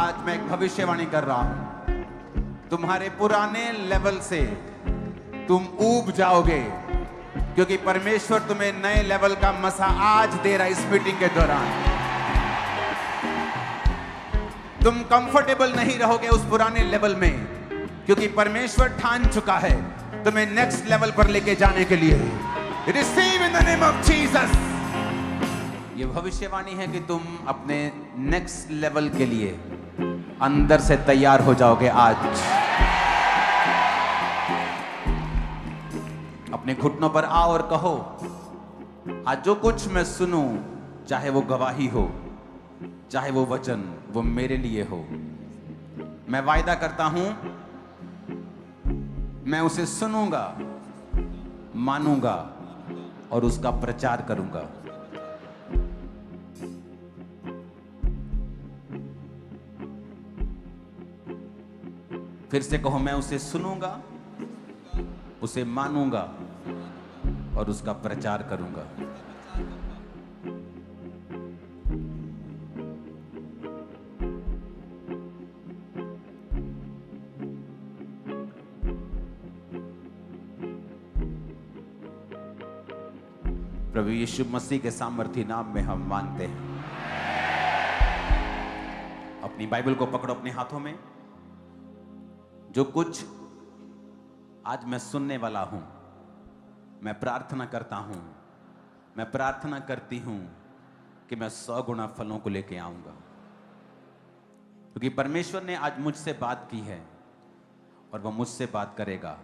आज मैं एक भविष्यवाणी कर रहा हूं, तुम्हारे पुराने लेवल से तुम ऊब जाओगे, क्योंकि परमेश्वर तुम्हें नए लेवल का मसा आज दे रहा है। इस मीटिंग के दौरान तुम कंफर्टेबल नहीं रहोगे उस पुराने लेवल में, क्योंकि परमेश्वर ठान चुका है तुम्हें नेक्स्ट लेवल पर लेके जाने के लिए। Receive in the name of Jesus. ये भविष्यवाणी है कि तुम अपने नेक्स्ट लेवल के लिए अंदर से तैयार हो जाओगे। आज अपने घुटनों पर आओ और कहो, आज जो कुछ मैं सुनूं, चाहे वो गवाही हो, चाहे वो वचन, वो मेरे लिए हो। मैं वायदा करता हूं, मैं उसे सुनूंगा, मानूंगा और उसका प्रचार करूंगा। फिर से कहो, मैं उसे सुनूंगा, उसे मानूंगा और उसका प्रचार करूंगा। प्रभु यीशु मसीह के सामर्थी नाम में हम मांगते हैं। अपनी बाइबल को पकड़ो अपने हाथों में। जो कुछ आज मैं सुनने वाला हूं, मैं प्रार्थना करता हूं, मैं प्रार्थना करती हूं कि मैं 100 गुना फलों को लेके आऊंगा, क्योंकि परमेश्वर ने आज मुझसे बात की है और वह मुझसे बात करेगा।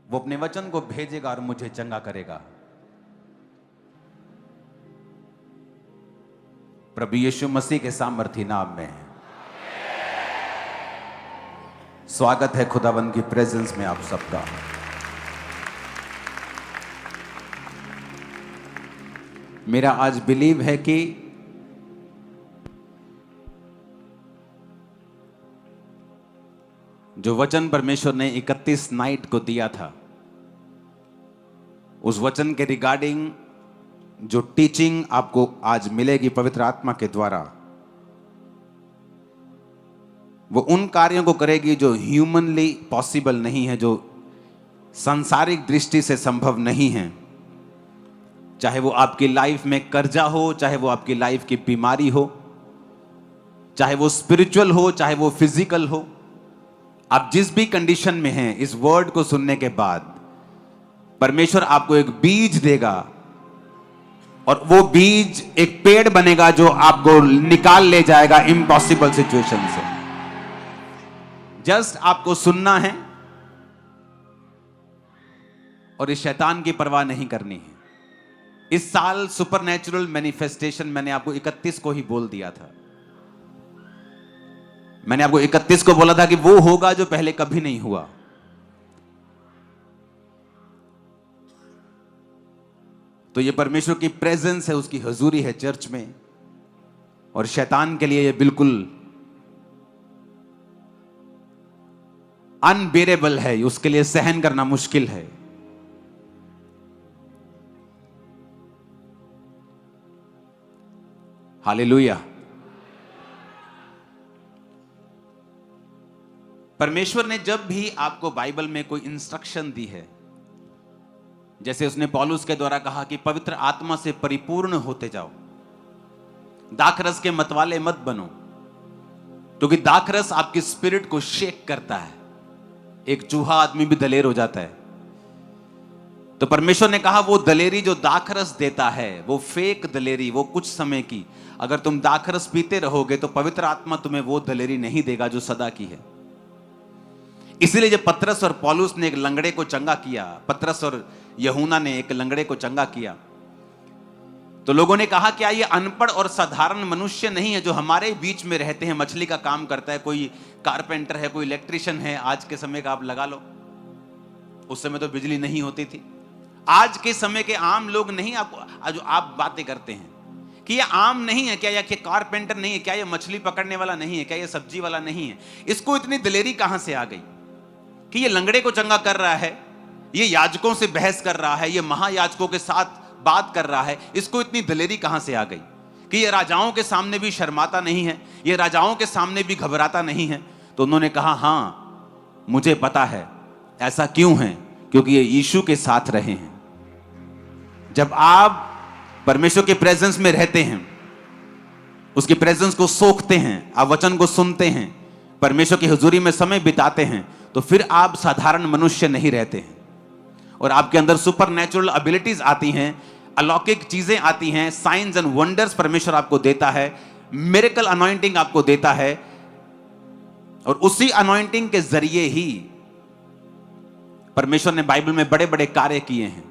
वो अपने वचन को भेजेगा और मुझे चंगा करेगा। प्रभु यीशु मसीह के सामर्थी नाम में स्वागत है खुदावंद की प्रेजेंस में आप सबका। मेरा आज बिलीव है कि जो वचन परमेश्वर ने 31 नाइट को दिया था, उस वचन के रिगार्डिंग जो टीचिंग आपको आज मिलेगी पवित्र आत्मा के द्वारा, वो उन कार्यों को करेगी जो ह्यूमनली पॉसिबल नहीं है, जो सांसारिक दृष्टि से संभव नहीं है। चाहे वो आपकी लाइफ में कर्जा हो, चाहे वो आपकी लाइफ की बीमारी हो, चाहे वो स्पिरिचुअल हो, चाहे वो फिजिकल हो, आप जिस भी कंडीशन में हैं, इस वर्ड को सुनने के बाद परमेश्वर आपको एक बीज देगा और वो बीज एक पेड़ बनेगा जो आपको निकाल ले जाएगा इम्पॉसिबल सिचुएशन से। जस्ट आपको सुनना है और इस शैतान की परवाह नहीं करनी है। इस साल सुपरनैचुरल मैनिफेस्टेशन मैंने आपको 31 को ही बोल दिया था। मैंने आपको 31 को बोला था कि वो होगा जो पहले कभी नहीं हुआ। तो ये परमेश्वर की प्रेजेंस है, उसकी हुजूरी है चर्च में, और शैतान के लिए ये बिल्कुल अनबेरेबल है, उसके लिए सहन करना मुश्किल है। हालेलुया। परमेश्वर ने जब भी आपको बाइबल में कोई इंस्ट्रक्शन दी है, जैसे उसने पौलुस के द्वारा कहा कि पवित्र आत्मा से परिपूर्ण होते जाओ, दाखरस के मतवाले मत बनो, क्योंकि दाखरस आपकी स्पिरिट को शेक करता है। एक चूहा आदमी भी दलेर हो जाता है। तो परमेश्वर ने कहा वो दलेरी जो दाखरस देता है, वो फेक दलेरी, वो कुछ समय की। अगर तुम दाखरस पीते रहोगे तो पवित्र आत्मा तुम्हें वो दलेरी नहीं देगा जो सदा की है। इसीलिए जब पतरस और पौलुस ने एक लंगड़े को चंगा किया, पतरस और यूहन्ना ने एक लंगड़े को चंगा किया, तो लोगों ने कहा क्या ये अनपढ़ और साधारण मनुष्य नहीं है जो हमारे बीच में रहते हैं, मछली का काम करता है, कोई कारपेंटर है, कोई इलेक्ट्रिशियन है। आज के समय का आप लगा लो, उस समय तो बिजली नहीं होती थी। आज के समय के आम लोग नहीं, आपको जो आप बातें करते हैं कि ये आम नहीं है क्या, या कि कारपेंटर नहीं है क्या, ये मछली पकड़ने वाला नहीं है क्या, ये सब्जी वाला नहीं है। इसको इतनी दिलेरी कहां से आ गई कि ये लंगड़े को चंगा कर रहा है, ये याजकों से बहस कर रहा है, ये महायाजकों के साथ बात कर रहा है। इसको इतनी दिलेरी कहां से आ गई कि ये राजाओं के सामने भी शर्माता नहीं है, ये राजाओं के सामने भी घबराता नहीं है। तो उन्होंने कहा, हाँ मुझे पता है। ऐसा क्यों है? क्योंकि ये यीशु के साथ रहे हैं। जब आप परमेश्वर के प्रेजेंस में रहते हैं, उसकी प्रेजेंस को सोखते हैं, आप वचन को सुनते हैं, परमेश्वर की हुजूरी में समय बिताते हैं, तो फिर आप साधारण मनुष्य नहीं रहते हैं और आपके अंदर सुपरनैचुरल एबिलिटीज आती हैं, अलौकिक चीजें आती हैं, साइंस एंड वंडर्स परमेश्वर आपको देता है, मिरेकल अनॉइंटिंग आपको देता है। और उसी अनॉइंटिंग के जरिए ही परमेश्वर ने बाइबल में बड़े बड़े कार्य किए हैं।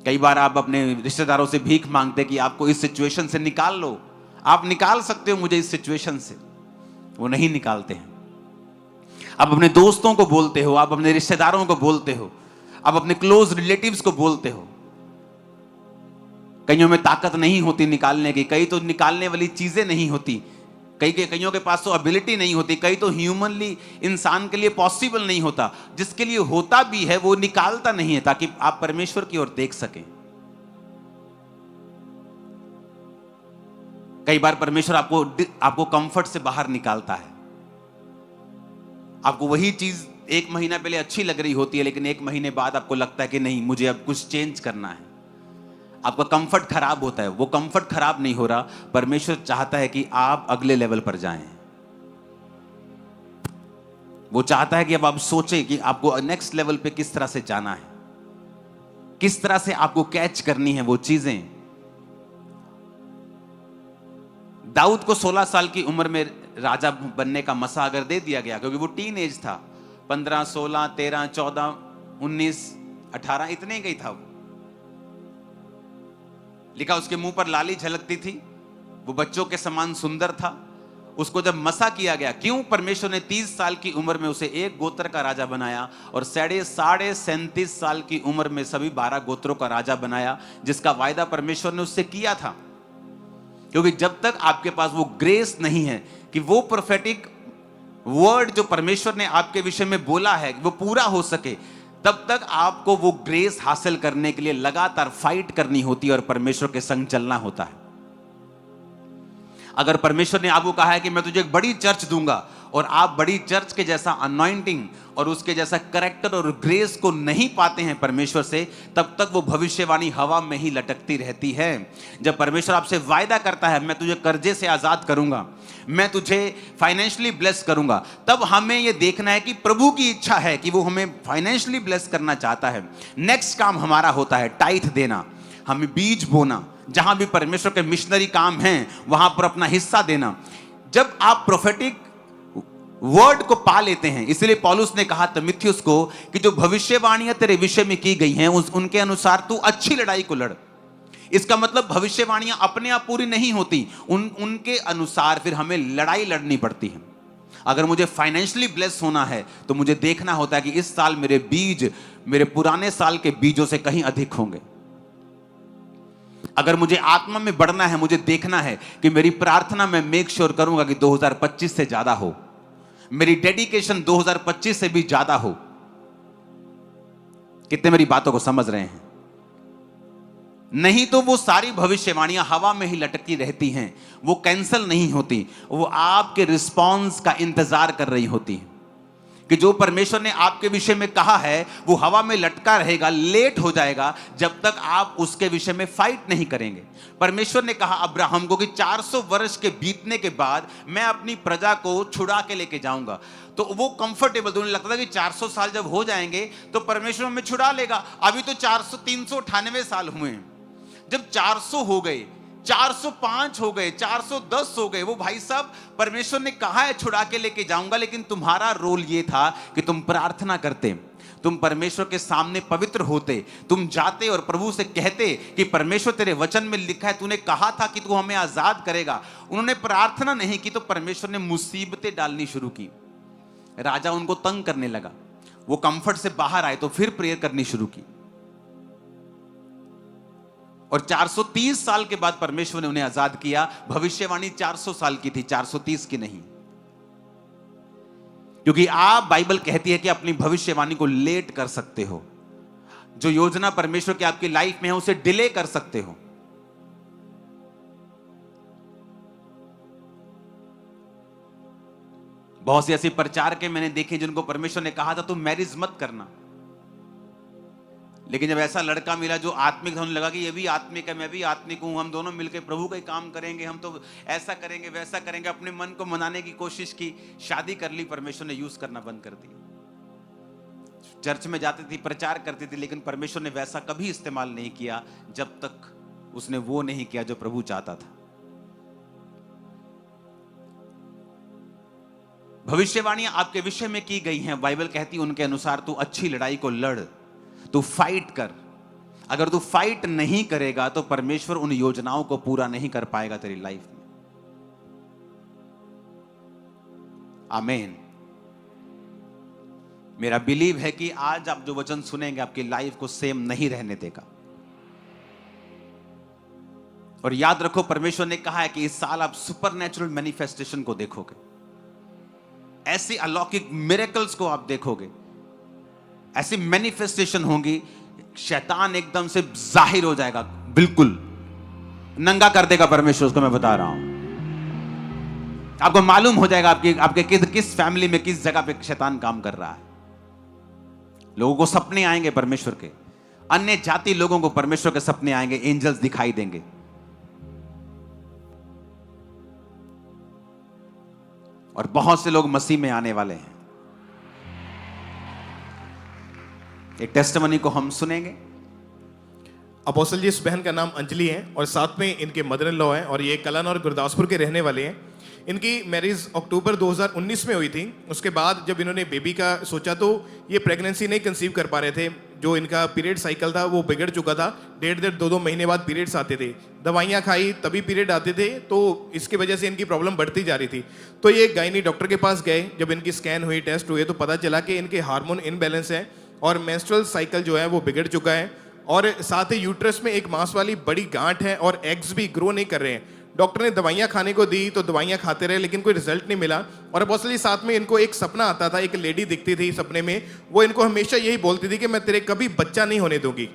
कई बार आप अपने रिश्तेदारों से भीख मांगते कि आपको इस सिचुएशन से निकाल लो, आप निकाल सकते हो मुझे इस सिचुएशन से, वो नहीं निकालते हैं। आप अपने दोस्तों को बोलते हो, आप अपने रिश्तेदारों को बोलते हो, आप अपने क्लोज रिलेटिव्स को बोलते हो, कईयों में ताकत नहीं होती निकालने की, कई तो निकालने वाली चीजें नहीं होती, कईयों के पास तो एबिलिटी नहीं होती, कई तो ह्यूमनली इंसान के लिए पॉसिबल नहीं होता, जिसके लिए होता भी है वो निकालता नहीं है ताकि आप परमेश्वर की ओर देख सकें। कई बार परमेश्वर आपको कंफर्ट से बाहर निकालता है। आपको वही चीज एक महीना पहले अच्छी लग रही होती है, लेकिन एक महीने बाद आपको लगता है कि नहीं, मुझे अब कुछ चेंज करना है। आपका कंफर्ट खराब होता है। वो कंफर्ट खराब नहीं हो रहा, परमेश्वर चाहता है कि आप अगले लेवल पर जाएं। वो चाहता है कि अब आप सोचें कि आपको नेक्स्ट लेवल पे किस तरह से जाना है, किस तरह से आपको कैच करनी है वो चीजें। दाऊद को 16 साल की उम्र में राजा बनने का मसा अगर दे दिया गया, क्योंकि वो टीन एज था, 15, 16, 13, 14, 19, 18 इतने का ही था। लिखा उसके मुंह पर लाली झलकती थी, वो बच्चों के समान सुंदर था। उसको जब मसा किया गया, क्यों? परमेश्वर ने 30 साल की उम्र में उसे एक गोत्र का राजा बनाया और 37.5 साल की उम्र में सभी 12 गोत्रों का राजा बनाया, जिसका वायदा परमेश्वर ने उससे किया था। क्योंकि जब तक आपके पास वो ग्रेस नहीं है कि वो प्रोफेटिक वर्ड जो परमेश्वर ने आपके विषय में बोला है वो पूरा हो सके, तब तक आपको वो ग्रेस हासिल करने के लिए लगातार फाइट करनी होती है और परमेश्वर के संग चलना होता है। अगर परमेश्वर ने आपको कहा है कि मैं तुझे एक बड़ी चर्च दूंगा और आप बड़ी चर्च के जैसा अनॉइंटिंग और उसके जैसा कैरेक्टर और ग्रेस को नहीं पाते हैं परमेश्वर से, तब तक वो भविष्यवाणी हवा में ही लटकती रहती है। जब परमेश्वर आपसे वायदा करता है मैं तुझे कर्जे से आजाद करूंगा, मैं तुझे फाइनेंशियली ब्लेस करूंगा, तब हमें यह देखना है कि प्रभु की इच्छा है कि वो हमें फाइनेंशियली ब्लेस करना चाहता है। नेक्स्ट काम हमारा होता है टाइथ देना, हमें बीज बोना, जहां भी परमेश्वर के मिशनरी काम हैं वहां पर अपना हिस्सा देना। जब आप प्रोफेटिक वर्ड को पा लेते हैं, इसलिए पौलुस ने कहा तिमुथियुस को कि जो भविष्यवाणियां तेरे विषय में की गई हैं उनके अनुसार तू अच्छी लड़ाई को लड़। इसका मतलब भविष्यवाणियां अपने आप पूरी नहीं होती, उनके अनुसार फिर हमें लड़ाई लड़नी पड़ती है। अगर मुझे फाइनेंशियली ब्लेस होना है तो मुझे देखना होता है कि इस साल मेरे बीज मेरे पुराने साल के बीजों से कहीं अधिक होंगे। अगर मुझे आत्मा में बढ़ना है, मुझे देखना है कि मेरी प्रार्थना में मेक श्योर करूंगा कि 2025 से ज्यादा हो, मेरी डेडिकेशन 2025 से भी ज्यादा हो। कितने मेरी बातों को समझ रहे हैं? नहीं तो वो सारी भविष्यवाणियां हवा में ही लटकी रहती हैं, वो कैंसिल नहीं होती, वो आपके रिस्पॉन्स का इंतजार कर रही होती हैं कि जो परमेश्वर ने आपके विषय में कहा है वो हवा में लटका रहेगा, लेट हो जाएगा जब तक आप उसके विषय में फाइट नहीं करेंगे। परमेश्वर ने कहा अब्राहम को कि 400 वर्ष के बीतने के बाद मैं अपनी प्रजा को छुड़ा के लेके जाऊंगा। तो वो कंफर्टेबल, उन्हें लगता था कि 400 साल जब हो जाएंगे तो परमेश्वर हमें छुड़ा लेगा। अभी तो 398 साल हुए हैं। जब 400 हो गए, 405 हो गए, 410 हो गए, वो भाई साहब परमेश्वर ने कहा है छुड़ा के लेके जाऊंगा, लेकिन तुम्हारा रोल ये था कि तुम प्रार्थना करते, तुम परमेश्वर के सामने पवित्र होते, तुम जाते और प्रभु से कहते कि परमेश्वर तेरे वचन में लिखा है, तूने कहा था कि तू हमें आजाद करेगा। उन्होंने प्रार्थना नहीं की तो परमेश्वर ने मुसीबतें डालनी शुरू की, राजा उनको तंग करने लगा। वो कंफर्ट से बाहर आए तो फिर प्रेयर करनी शुरू की और 430 साल के बाद परमेश्वर ने उन्हें आजाद किया। भविष्यवाणी 400 साल की थी, 430 की नहीं, क्योंकि आप बाइबल कहती है कि अपनी भविष्यवाणी को लेट कर सकते हो। जो योजना परमेश्वर की आपकी लाइफ में है उसे डिले कर सकते हो। बहुत से ऐसे प्रचार के मैंने देखे जिनको परमेश्वर ने कहा था तुम मैरिज मत करना, लेकिन जब ऐसा लड़का मिला जो आत्मिक था, उन्हें लगा कि ये भी आत्मिक है, मैं भी आत्मिक हूं, हम दोनों मिलकर प्रभु का ही काम करेंगे, हम तो ऐसा करेंगे वैसा करेंगे, अपने मन को मनाने की कोशिश की, शादी कर ली, परमेश्वर ने यूज करना बंद कर दिया। चर्च में जाती थी, प्रचार करती थी, लेकिन परमेश्वर ने वैसा कभी इस्तेमाल नहीं किया जब तक उसने वो नहीं किया जो प्रभु चाहता था। भविष्यवाणियां आपके विषय में की गई हैं, बाइबल कहती है उनके अनुसार तू अच्छी लड़ाई को लड़, तू फाइट कर। अगर तू फाइट नहीं करेगा तो परमेश्वर उन योजनाओं को पूरा नहीं कर पाएगा तेरी लाइफ में। आमीन। मेरा बिलीव है कि आज आप जो वचन सुनेंगे आपकी लाइफ को सेम नहीं रहने देगा। और याद रखो, परमेश्वर ने कहा है कि इस साल आप सुपरनैचुरल मैनिफेस्टेशन को देखोगे, ऐसे अलौकिक मिरेकल्स को आप देखोगे, ऐसी मैनिफेस्टेशन होंगी, शैतान एकदम से जाहिर हो जाएगा, बिल्कुल नंगा कर देगा परमेश्वर उसको, मैं बता रहा हूं। आपको मालूम हो जाएगा आपके किस फैमिली में किस जगह पे शैतान काम कर रहा है। लोगों को सपने आएंगे परमेश्वर के, अन्य जाति लोगों को परमेश्वर के सपने आएंगे, एंजल्स दिखाई देंगे। और बहुत से लोग मसीह में आने वाले हैं। एक टेस्टिमनी को हम सुनेंगे। अपोस्टल जी, इस बहन का नाम अंजलि है और साथ में इनके मदर इन लॉ हैं और ये कलन और गुरदासपुर के रहने वाले हैं। इनकी मैरिज अक्टूबर 2019 में हुई थी। उसके बाद जब इन्होंने बेबी का सोचा तो ये प्रेगनेंसी नहीं कंसीव कर पा रहे थे। जो इनका पीरियड साइकिल था वो बिगड़ चुका था, 1.5-2 महीने बाद पीरियड्स आते थे, दवाइयाँ खाई तभी पीरियड आते थे, तो इसकी वजह से इनकी प्रॉब्लम बढ़ती जा रही थी। तो ये गायनी डॉक्टर के पास गए, जब इनकी स्कैन हुई, टेस्ट हुए, तो पता चला कि इनके हार्मोन इनबैलेंस है और मेंस्ट्रुअल साइकिल जो है वो बिगड़ चुका है और साथ ही यूट्रस में एक मांस वाली बड़ी गांठ है और एग्स भी ग्रो नहीं कर रहे हैं। डॉक्टर ने दवाइयाँ खाने को दी तो दवाइयाँ खाते रहे लेकिन कोई रिजल्ट नहीं मिला। और अपोस्टल जी, साथ में इनको एक सपना आता था, एक लेडी दिखती थी सपने में, वो इनको हमेशा यही बोलती थी कि मैं तेरे कभी बच्चा नहीं होने दूंगी,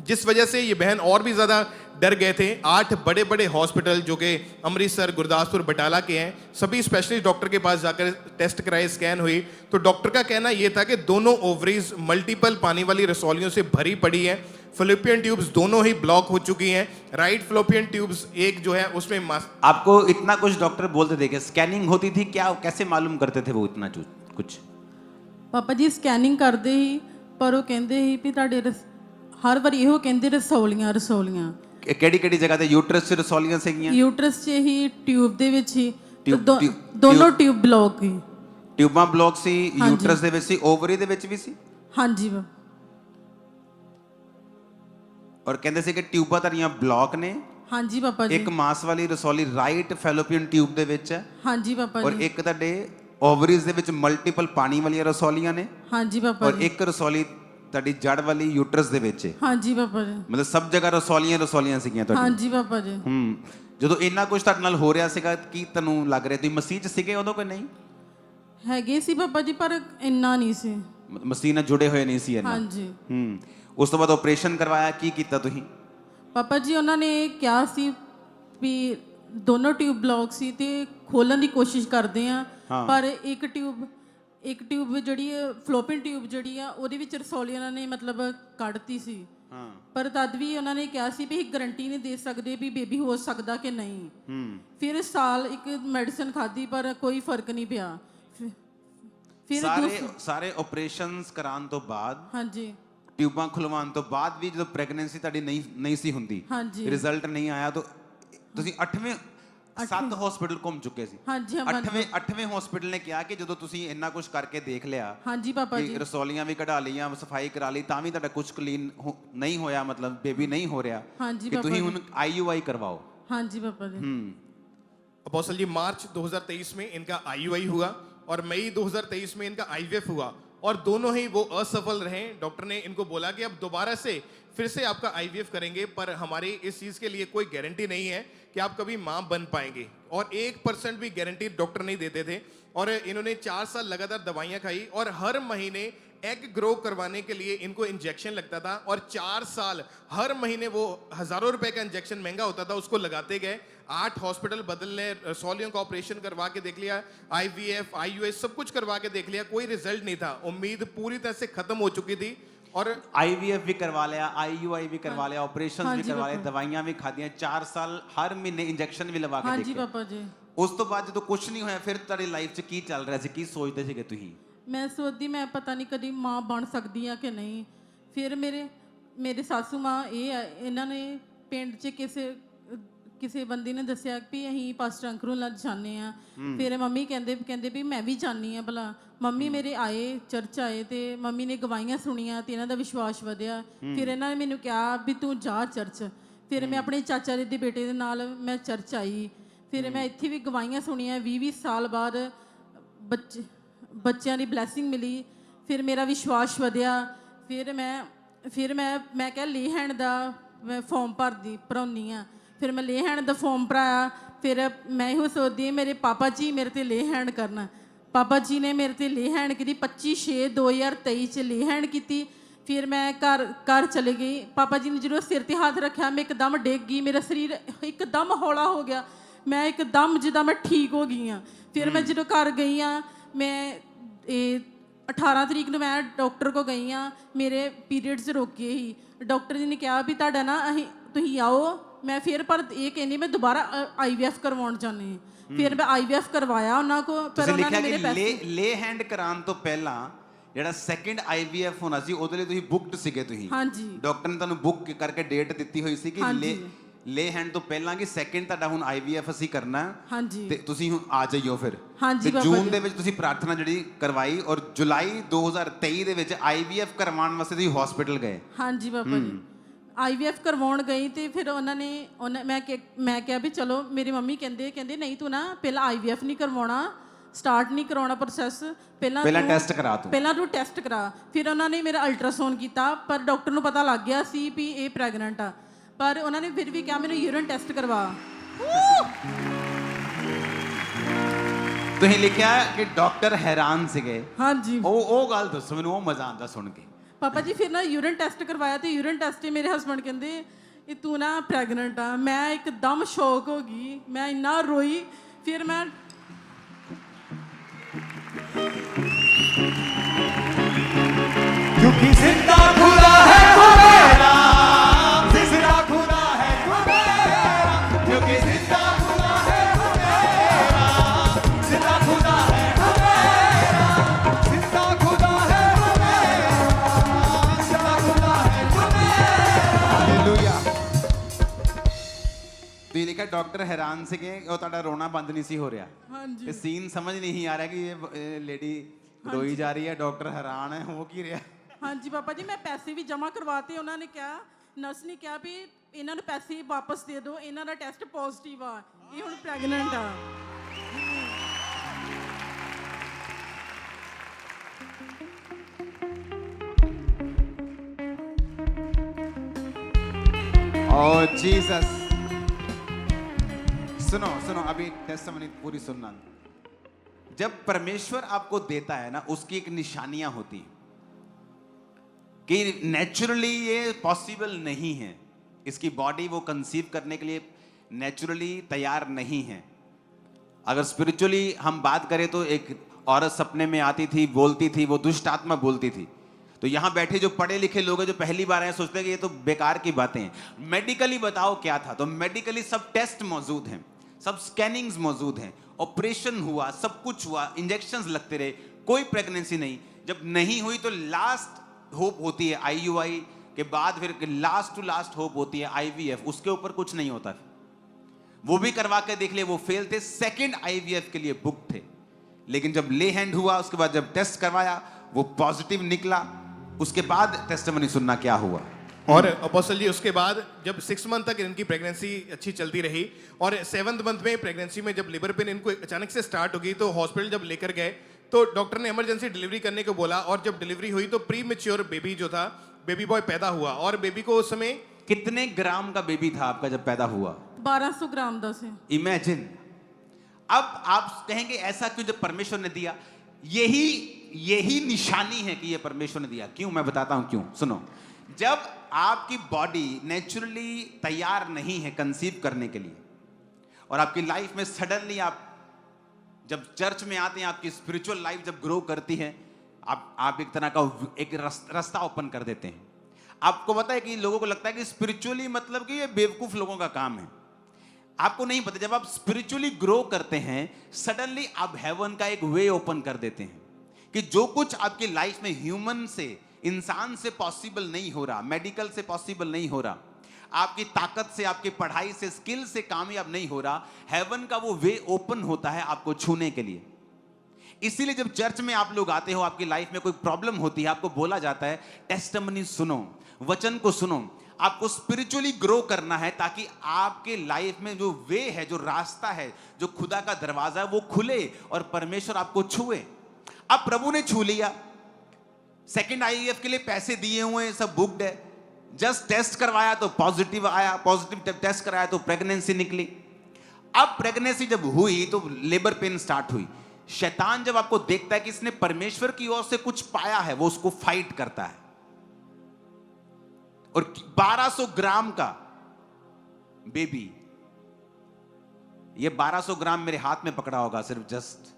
जिस वजह से ये बहन और भी ज़्यादा डर गए थे। 8 बड़े बड़े हॉस्पिटल जो कि अमृतसर, गुरदासपुर, बटाला के हैं, सभी स्पेशलिस्ट डॉक्टर के पास जाकर टेस्ट कराए, स्कैन हुई, तो डॉक्टर का कहना यह था कि दोनों ओवरीज मल्टीपल पानी वाली रसौलियों से भरी पड़ी है, फिलिपियन ट्यूब्स दोनों ही ब्लॉक हो चुकी हैं, राइट फिलिपियन ट्यूब्स एक जो है उसमें आपको इतना कुछ डॉक्टर बोलते थे कि स्कैनिंग होती थी क्या, कैसे मालूम करते थे वो इतना कुछ? पापा जी स्कैनिंग करते ही, पर वो कहते ही भी ਤੁਹਾਡੇ हर बार ਇਹੋ ਕਹਿੰਦੇ ਰਸੌਲੀਆਂ ਰਸੌਲੀਆਂ। ਕਿਹੜੀ ਜਗ੍ਹਾ ਤੇ? ਯੂਟਰਸ 'ਚ ਰਸੌਲੀਆਂ ਸੀਗੀਆਂ? ਯੂਟਰਸ 'ਚ ਹੀ ਟਿਊਬ ਦੇ ਵਿੱਚ ਹੀ ਦੋਨੋਂ ਟਿਊਬ ਬਲੌਕ ਹੀ। ਟਿਊਬਾਂ ਬਲੌਕ ਸੀ ਯੂਟਰਸ ਦੇ ਵਿੱਚ ਸੀ, ਓਵਰੀ ਦੇ ਵਿੱਚ ਵੀ ਸੀ? ਹਾਂਜੀ। ਔਰ ਕਹਿੰਦੇ ਸੀ ਕਿ ਟਿਊਬਾਂ ਤੁਹਾਡੀਆਂ ਬਲੌਕ ਨੇ? ਹਾਂਜੀ ਪਾਪਾ ਜੀ। ਇੱਕ ਮਾਸ ਵਾਲੀ ਰਸੌਲੀ ਰਾਈਟ ਫੈਲੋਪੀਅਨ ਟਿਊਬ ਦੇ ਵਿੱਚ ਹੈ? ਹਾਂਜੀ ਪਾਪਾ ਜੀ। ਔਰ ਇੱਕ ਤੁਹਾਡੇ ਓਵਰੀਜ਼ ਦੇ ਵਿੱਚ ਮਲਟੀਪਲ ਪਾਣੀ ਵਾਲੀਆਂ ਰਸੌਲੀਆਂ ਨੇ? ਹਾਂਜੀ ਪਾਪਾ ਜੀ। ਔਰ ਇੱਕ ਰਸੌਲੀ ਤੁਹਾਡੀ ਜੜ ਵਾਲੀ ਯੂਟਰਸ ਦੇ ਵਿੱਚ ਹੈ? ਹਾਂਜੀ ਪਾਪਾ ਜੀ। ਮਤਲਬ ਸਭ ਜਗ੍ਹਾ ਰਸੌਲੀਆਂ ਸੀਗੀਆਂ ਤੁਹਾਡੀ? ਹਾਂਜੀ ਪਾਪਾ ਜੀ। ਜਦੋਂ ਇੰਨਾ ਕੁਝ ਤੁਹਾਡੇ ਨਾਲ ਹੋ ਰਿਹਾ ਸੀਗਾ, ਕੀ ਤੁਹਾਨੂੰ ਲੱਗ ਰਿਹਾ ਤੁਸੀਂ ਮਸੀਹ 'ਚ ਸੀਗੇ ਉਦੋਂ ਕਿ ਨਹੀਂ? ਹੈਗੇ ਸੀ ਪਾਪਾ ਜੀ, ਪਰ ਇੰਨਾ ਨਹੀਂ ਸੀ, ਮਸੀਹ ਨਾਲ ਜੁੜੇ ਹੋਏ ਨਹੀਂ ਸੀ ਇੰਨਾ। ਹਾਂਜੀ। ਉਸ ਤੋਂ ਬਾਅਦ ਆਪਰੇਸ਼ਨ ਕਰਵਾਇਆ, ਕੀ ਕੀਤਾ ਤੁਸੀਂ? ਪਾਪਾ ਜੀ ਉਹਨਾਂ ਨੇ ਕਿਹਾ ਸੀ ਵੀ ਦੋਨੋਂ ਟਿਊਬ ਬਲੌਕ ਸੀ ਤੇ ਖੋਲਣ ਦੀ ਕੋਸ਼ਿਸ਼ ਕਰਦੇ ਆ, ਪਰ ਇੱਕ ਟਿਊਬ ਜਿਹੜੀ ਫਲੋਪਿਨ ਟਿਊਬ ਜਿਹੜੀ ਆ ਉਹਦੇ ਵਿੱਚ ਰਸੌਲੀ ਉਹਨਾਂ ਨੇ ਮਤਲਬ ਕੱਢਤੀ ਸੀ। ਪਰ ਤਦ ਵੀ ਉਹਨਾਂ ਨੇ ਕਿਹਾ ਸੀ ਵੀ ਇਹ ਗਾਰੰਟੀ ਨਹੀਂ ਦੇ ਸਕਦੇ ਵੀ ਬੇਬੀ ਹੋ ਸਕਦਾ ਕਿ ਨਹੀਂ। ਫਿਰ ਸਾਲ ਇੱਕ ਮੈਡੀਸਨ ਖਾਧੀ ਪਰ ਕੋਈ ਫਰਕ ਨਹੀਂ ਪਿਆ। ਫਿਰ ਸਾਰੇ ਆਪਰੇਸ਼ਨਸ ਕਰਾਉਣ ਤੋਂ ਬਾਅਦ, ਹਾਂਜੀ, ਟਿਊਬਾਂ ਖੁਲਵਾਉਣ ਤੋਂ ਬਾਅਦ ਵੀ ਜਦੋਂ ਪ੍ਰੈਗਨੈਂਸੀ ਤੁਹਾਡੀ ਨਹੀਂ ਸੀ ਹੁੰਦੀ, ਰਿਜ਼ਲਟ ਨਹੀਂ ਆਇਆ, ਤਾਂ ਤੁਸੀਂ 7 ਹਸਪੀਟਲ ਘੁੰਮ ਚੁੱਕੇ ਸੀ। ਹਾਂਜੀ। 8ਵੇਂ ਹਸਪੀਟਲ ਨੇ ਕਿਹਾ ਕਿ ਜਦੋਂ ਤੁਸੀਂ ਇੰਨਾ ਕੁਝ ਕਰਕੇ ਦੇਖ ਲਿਆ, ਹਾਂਜੀ ਪਾਪਾ ਜੀ, ਰਸੌਲੀਆਂ ਵੀ ਕਢਾ ਲਈਆਂ, ਸਫਾਈ ਕਰਾ ਲਈ, ਤਾਂ ਵੀ ਤੁਹਾਡਾ ਕੁਝ ਕਲੀਨ ਨਹੀਂ ਹੋਇਆ, ਮਤਲਬ ਬੇਬੀ ਨਹੀਂ ਹੋ ਰਿਹਾ, ਕਿ ਤੁਸੀਂ ਹੁਣ IUI ਕਰਵਾਓ। ਹਾਂਜੀ पापा जी। अपोस्टल जी, मार्च 2023 में इनका IUI हुआ और मई 2023 में इनका IVF हुआ और दोनों ही वो असफल रहे। डॉक्टर ने इनको बोला कि अब दोबारा से फिर से आपका IVF करेंगे, पर हमारी इस चीज़ के लिए कोई गारंटी नहीं है कि आप कभी माँ बन पाएंगे, और 1% भी गारंटी डॉक्टर नहीं देते थे। और इन्होंने 4 साल लगातार दवाइयाँ खाई और हर महीने एग ग्रो करवाने के लिए इनको इंजेक्शन लगता था और 4 साल हर महीने वो हज़ारों रुपए का इंजेक्शन महंगा होता था, उसको लगाते गए। 8 हॉस्पिटल बदलने, रसौलियों का ऑपरेशन करवा के देख लिया, IVF, IUI सब कुछ करवा के देख लिया, कोई रिजल्ट नहीं था। उम्मीद पूरी तरह से खत्म हो चुकी थी। और IVF भी करवा लिया, IUI भी करवा लिया, ऑपरेशंस भी करवा लिया, दवाइयां भी खा दी, 4 साल हर महीने इंजेक्शन भी लगा के हाँ देखे। जी पापा जी। ਉਸ ਤੋਂ ਬਾਅਦ ਜਦੋਂ ਕੁਝ ਨਹੀਂ ਹੋਇਆ ਫਿਰ ਤੁਹਾਡੀ ਲਾਈਫ 'ਚ ਕੀ ਚੱਲ ਰਿਹਾ ਸੀ, ਕੀ ਸੋਚਦੇ ਸੀਗੇ ਤੁਸੀਂ? ਮੈਂ ਸੋਚਦੀ ਮੈਂ ਪਤਾ ਨਹੀਂ ਕਦੀ ਮਾਂ ਬਣ ਸਕਦੀ ਆ ਕਿ ਨਹੀਂ। ਫਿਰ ਮੇਰੇ ਸਾਸੂ ਮਾਂ ਇਹਨਾਂ ਨੇ ਪਿੰਡ 'ਚ ਕਿਸੇ ਬੰਦੇ ਨੇ ਦੱਸਿਆ ਵੀ ਅਸੀਂ ਪਾਸਟਰ ਅੰਕਲ ਨਾਲ ਜਾਂਦੇ ਆ। ਫਿਰ ਮੰਮੀ ਕਹਿੰਦੇ ਵੀ ਮੈਂ ਵੀ ਜਾਂਦੀ ਆ ਭਲਾ। ਮੰਮੀ ਮੇਰੇ ਆਏ, ਚਰਚ ਆਏ ਤੇ ਮੰਮੀ ਨੇ ਗਵਾਹੀਆਂ ਸੁਣੀਆਂ ਤੇ ਇਹਨਾਂ ਦਾ ਵਿਸ਼ਵਾਸ ਵਧਿਆ। ਫਿਰ ਇਹਨਾਂ ਨੇ ਮੈਨੂੰ ਕਿਹਾ ਵੀ ਤੂੰ ਜਾ ਚਰਚ। ਫਿਰ ਮੈਂ ਆਪਣੇ ਚਾਚਾ ਜੀ ਦੇ ਬੇਟੇ ਦੇ ਨਾਲ ਮੈਂ ਚਰਚ ਆਈ। ਫਿਰ ਮੈਂ ਇੱਥੇ ਵੀ ਗਵਾਹੀਆਂ ਸੁਣੀਆਂ। 20 ਸਾਲ ਬਾਅਦ ਬੱਚਿਆਂ ਦੀ ਬਲੈਸਿੰਗ ਮਿਲੀ। ਫਿਰ ਮੇਰਾ ਵਿਸ਼ਵਾਸ ਵਧਿਆ। ਫਿਰ ਮੈਂ ਕਿਹਾ ਲੇ ਹੈਂਡ ਦਾ ਮੈਂ ਫਾਰਮ ਭਰਾਉਂਦੀ ਆ। ਫਿਰ ਮੈਂ ਲੇ ਹੈਂਡ ਦਾ ਫਾਰਮ ਭਰਾਇਆ। ਫਿਰ ਮੈਂ ਇਹੋ ਸੋਚਦੀ ਮੇਰੇ ਪਾਪਾ ਜੀ ਮੇਰੇ ਤੇ ਲੇ ਹੈਂਡ ਕਰਨਾ। ਪਾਪਾ ਜੀ ਨੇ ਮੇਰੇ ਤੇ ਲੇ ਹੈਂਡ ਕੀਤੀ 25/6/2023 ਚ ਲੇ ਹੈਂਡ ਕੀਤੀ। ਫਿਰ ਮੈਂ ਘਰ ਚਲੇ ਗਈ। ਪਾਪਾ ਜੀ ਨੇ ਜਦੋਂ ਸਿਰ ਤੇ ਹੱਥ ਰੱਖਿਆ ਮੈਂ ਇੱਕਦਮ ਡਿੱਗ ਗਈ। ਮੇਰਾ ਸਰੀਰ ਇੱਕਦਮ ਹੌਲਾ ਹੋ ਗਿਆ। ਮੈਂ ਇੱਕਦਮ ਜਿੱਦਾਂ ਮੈਂ ਠੀਕ ਹੋ ਗਈ ਹਾਂ। ਫਿਰ ਮੈਂ ਜਦੋਂ ਘਰ ਗਈ ਹਾਂ, ਮੈਂ 18 ਤਰੀਕ ਨੂੰ ਮੈਂ ਡਾਕਟਰ ਕੋਲ ਗਈ ਹਾਂ। ਮੇਰੇ ਪੀਰੀਅਡਸ ਰੁਕੇ ਸੀ। ਡਾਕਟਰ ਜੀ ਨੇ ਕਿਹਾ ਵੀ ਤੁਹਾਡਾ ਨਾ ਤੁਸੀਂ ਆਓ। ਮੈਂ ਫਿਰ ਪਰ ਇਹ ਕਹਿੰਦੀ ਮੈਂ ਦੁਬਾਰਾ IVF ਕਰਵਾਉਣ ਚਾਹੁੰਦੀ ਹਾਂ। ਫਿਰ ਮੈਂ IVF ਕਰਵਾਇਆ ਉਹਨਾਂ ਕੋਲ। ਪਰ ਉਹਨਾਂ ਨੇ ਮੇਰੇ ਪੈਸੇ ਲੇ ਹੈਂਡ ਕਰਾਉਣ ਤੋਂ ਪਹਿਲਾਂ ਜਿਹੜਾ ਸੈਕੰਡ IVF ਹੋਣਾ ਸੀ ਉਹਦੇ ਲਈ ਤੁਸੀਂ ਬੁੱਕਡ ਸੀਗੇ ਤੁਸੀਂ? ਹਾਂਜੀ। ਡਾਕਟਰ ਨੇ ਤੁਹਾਨੂੰ ਬੁੱਕ ਕਰਕੇ ਡੇਟ ਦਿੱਤੀ ਹੋਈ ਸੀ ਕਿ ਲੇ ਹੈਂਡ ਤੋਂ ਪਹਿਲਾਂ ਕਿ ਸੈਕੰਡ ਤੁਹਾਡਾ ਹੁਣ IVF ਅਸੀਂ ਕਰਨਾ ਤੇ ਤੁਸੀਂ ਹੁਣ ਆ ਜਾਈਓ। ਫਿਰ ਤੇ ਜੂਨ ਦੇ ਵਿੱਚ ਤੁਸੀਂ ਪ੍ਰਾਰਥਨਾ ਜਿਹੜੀ ਕਰਵਾਈ ਔਰ ਜੁਲਾਈ 2023 ਦੇ ਵਿੱਚ IVF ਕਰਵਾਉਣ ਵਾਸਤੇ ਤੁਸੀਂ ਹਸਪੀਟਲ ਗਏ? ਹਾਂਜੀ ਪਾਪਾ ਜੀ, IVF ਕਰਵਾਉਣ ਗਈ ਤੇ ਫਿਰ ਮੈਂ ਕਿਹਾ ਵੀ ਚਲੋ। ਮੇਰੀ ਮੰਮੀ ਕਹਿੰਦੇ ਨਹੀਂ ਤੂੰ ਨਾ ਪਹਿਲਾਂ IVF ਨਹੀਂ ਕਰਵਾਉਣਾ, ਸਟਾਰਟ ਨਹੀਂ ਕਰਾਉਣਾ ਪ੍ਰੋਸੈਸ, ਪਹਿਲਾਂ ਟੈਸਟ ਕਰਾ ਤੂੰ, ਪਹਿਲਾਂ ਤੂੰ ਟੈਸਟ ਕਰਾ। ਫਿਰ ਉਹਨਾਂ ਨੇ ਮੇਰਾ ਅਲਟਰਾਸਾਊਂਡ ਕੀਤਾ ਪਰ ਡਾਕਟਰ ਨੂੰ ਪਤਾ ਲੱਗ ਗਿਆ ਸੀ ਵੀ ਇਹ ਪ੍ਰੈਗਨੈਂਟ ਆ। ਪਰ ਉਹਨਾਂ ਨੇ ਫਿਰ ਵੀ ਕਿਹਾ ਮੈਨੂੰ ਯੂਰਿਨ ਟੈਸਟ ਕਰਵਾ। ਤੁਸੀਂ ਲਿਖਿਆ ਕਿ ਡਾਕਟਰ ਹੈਰਾਨ ਸੀਗੇ। ਹਾਂਜੀ, ਉਹ ਗੱਲ ਦੱਸੋ ਮੈਨੂੰ, ਉਹ ਮਜ਼ਾ ਆਉਂਦਾ ਸੁਣ ਕੇ। ਪਾਪਾ ਜੀ ਫਿਰ ਨਾ ਯੂਰਿਨ ਟੈਸਟ ਕਰਵਾਇਆ ਤੇ ਯੂਰਿਨ ਟੈਸਟ 'ਤੇ ਮੇਰੇ ਹਸਬੈਂਡ ਕਹਿੰਦੇ ਇਹ ਤੂੰ ਨਾ ਪ੍ਰੈਗਨੈਂਟ ਆ। ਮੈਂ ਇੱਕਦਮ ਸ਼ੌਕ ਹੋ ਗਈ, ਮੈਂ ਇੰਨਾ ਰੋਈ। ਫਿਰ ਮੈਂ क्योंकि जिंदा खुदा है वो मेरा, जिंदा खुदा है वो मेरा, क्योंकि जिंदा खुदा है वो मेरा, जिंदा खुदा है वो मेरा, जिंदा खुदा है वो मेरा, जिंदा खुदा है वो मेरा। हालेलुया। ਤੁਸੀਂ ਲਿਖਿਆ ਡਾਕਟਰ ਹੈਰਾਨ ਸੀਗੇ, ਉਹ ਤੁਹਾਡਾ ਰੋਣਾ ਬੰਦ ਨਹੀਂ ਸੀ ਹੋ ਰਿਹਾ। ਹਾਂਜੀ, ਤੇ ਸੀਨ ਸਮਝ ਨਹੀਂ ਆ ਰਿਹਾ ਕਿ ਇਹ ਲੇਡੀ ਰੋਈ ਜਾ ਰਹੀ ਹੈ, ਡਾਕਟਰ ਹੈਰਾਨ ਹੈ, ਹੋ ਕੀ ਰਿਹਾ? ਹਾਂਜੀ ਪਾਪਾ ਜੀ, ਮੈਂ ਪੈਸੇ ਵੀ ਜਮ੍ਹਾਂ ਕਰਵਾਤੇ। ਉਹਨਾਂ ਨੇ ਕਿਹਾ, ਨਰਸ ਨੇ ਕਿਹਾ ਵੀ ਇਹਨਾਂ ਨੂੰ ਪੈਸੇ ਵਾਪਸ ਦੇ ਦਿਓ, ਇਹਨਾਂ ਦਾ ਟੈਸਟ ਪੋਜ਼ਿਟਿਵ ਆ, ਇਹ ਹੁਣ ਪ੍ਰੈਗਨੈਂਟ ਆ। ओह जीसस। सुनो अभी टेस्टिमनी पूरी सुनना। जब परमेश्वर आपको देता है ना, उसकी एक निशानियां होती हैं कि नेचुरली ये पॉसिबल नहीं है, इसकी बॉडी वो कंसीव करने के लिए नेचुरली तैयार नहीं है। अगर स्पिरिचुअली हम बात करें तो एक औरत सपने में आती थी, बोलती थी, वो दुष्ट आत्मा बोलती थी। तो यहां बैठे जो पढ़े लिखे लोग हैं, जो पहली बार आए, सोचते हैं कि ये तो बेकार की बातें हैं। मेडिकली बताओ क्या था? तो मेडिकली सब टेस्ट मौजूद हैं, सब स्कैनिंग्स मौजूद हैं, ऑपरेशन हुआ, सब कुछ हुआ, इंजेक्शंस लगते रहे, कोई प्रेगनेंसी नहीं। जब नहीं हुई तो लास्ट होप होती है IUI के बाद, फिर लास्ट टू लास्ट होप होती है IVF, उसके ऊपर कुछ नहीं होता। वो भी करवा के देख लिए, वो फेल थे, सेकंड IVF के लिए बुक थे। लेकिन जब ले हैंड हुआ, उसके बाद जब टेस्ट करवाया वो पॉजिटिव निकला, उसके बाद टेस्टिमनी सुनना क्या हुआ। और अपोस्टल जी उसके बाद जब 6 मंथ तक इनकी प्रेगनेंसी अच्छी चलती रही और 7th मंथ में प्रेगनेंसी में जब लिवर पेन इनको अचानक से स्टार्ट हो गई, तो हॉस्पिटल जब लेकर गए तो डॉक्टर ने इमरजेंसी डिलीवरी करने को बोला। और जब डिलीवरी हुई तो प्री मैच्योर बेबी जो था, बेबी बॉय पैदा हुआ। और बेबी को उस समय कितने ग्राम का बेबी था आपका जब पैदा हुआ? 1200 ग्राम ਦਾ ਸੀ। इमेजिन। अब आप कहेंगे ऐसा क्यों जब परमेश्वर ने दिया? यही निशानी है कि ये परमेश्वर ने दिया। क्यों? मैं बताता हूं क्यों। सुनो, जब आपकी बॉडी नेचुरली तैयार नहीं है कंसीव करने के लिए, और आपकी लाइफ में सडनली आप जब चर्च में आते हैं, आपकी स्पिरिचुअल लाइफ जब ग्रो करती है, आप एक तरह का एक रास्ता ओपन कर देते हैं। आपको पता है कि लोगों को लगता है कि स्पिरिचुअली मतलब कि ये बेवकूफ लोगों का काम है। आपको नहीं पता, जब आप स्पिरिचुअली ग्रो करते हैं, सडनली आप हेवन का एक वे ओपन कर देते हैं कि जो कुछ आपकी लाइफ में ह्यूमन से, इंसान से पॉसिबल नहीं हो रहा, मेडिकल से पॉसिबल नहीं हो रहा, आपकी ताकत से, आपकी पढ़ाई से, स्किल से कामयाब नहीं हो रहा, हेवन का वो वे ओपन होता है आपको छूने के लिए। इसीलिए जब चर्च में आप लोग आते हो, आपकी लाइफ में कोई प्रॉब्लम होती है, आपको बोला जाता है टेस्टिमनी सुनो, वचन को सुनो। आपको स्पिरिचुअली ग्रो करना है ताकि आपके लाइफ में जो वे है, जो रास्ता है, जो खुदा का दरवाजा है, वो खुले और परमेश्वर आपको छुए। अब प्रभु ने छू लिया, सेकंड आईवीएफ के लिए पैसे दिए हुए हैं, सब बुक्ड है, जस्ट टेस्ट करवाया तो पॉजिटिव आया, पॉजिटिव टेस्ट कराया तो प्रेगनेंसी निकली। अब प्रेगनेंसी जब हुई तो लेबर पेन स्टार्ट हुई। शैतान जब आपको देखता है कि इसने परमेश्वर की ओर से कुछ पाया है, वो उसको फाइट करता है। और 1200 ग्राम का बेबी, ये 1200 ग्राम मेरे हाथ में पकड़ा होगा, सिर्फ जस्ट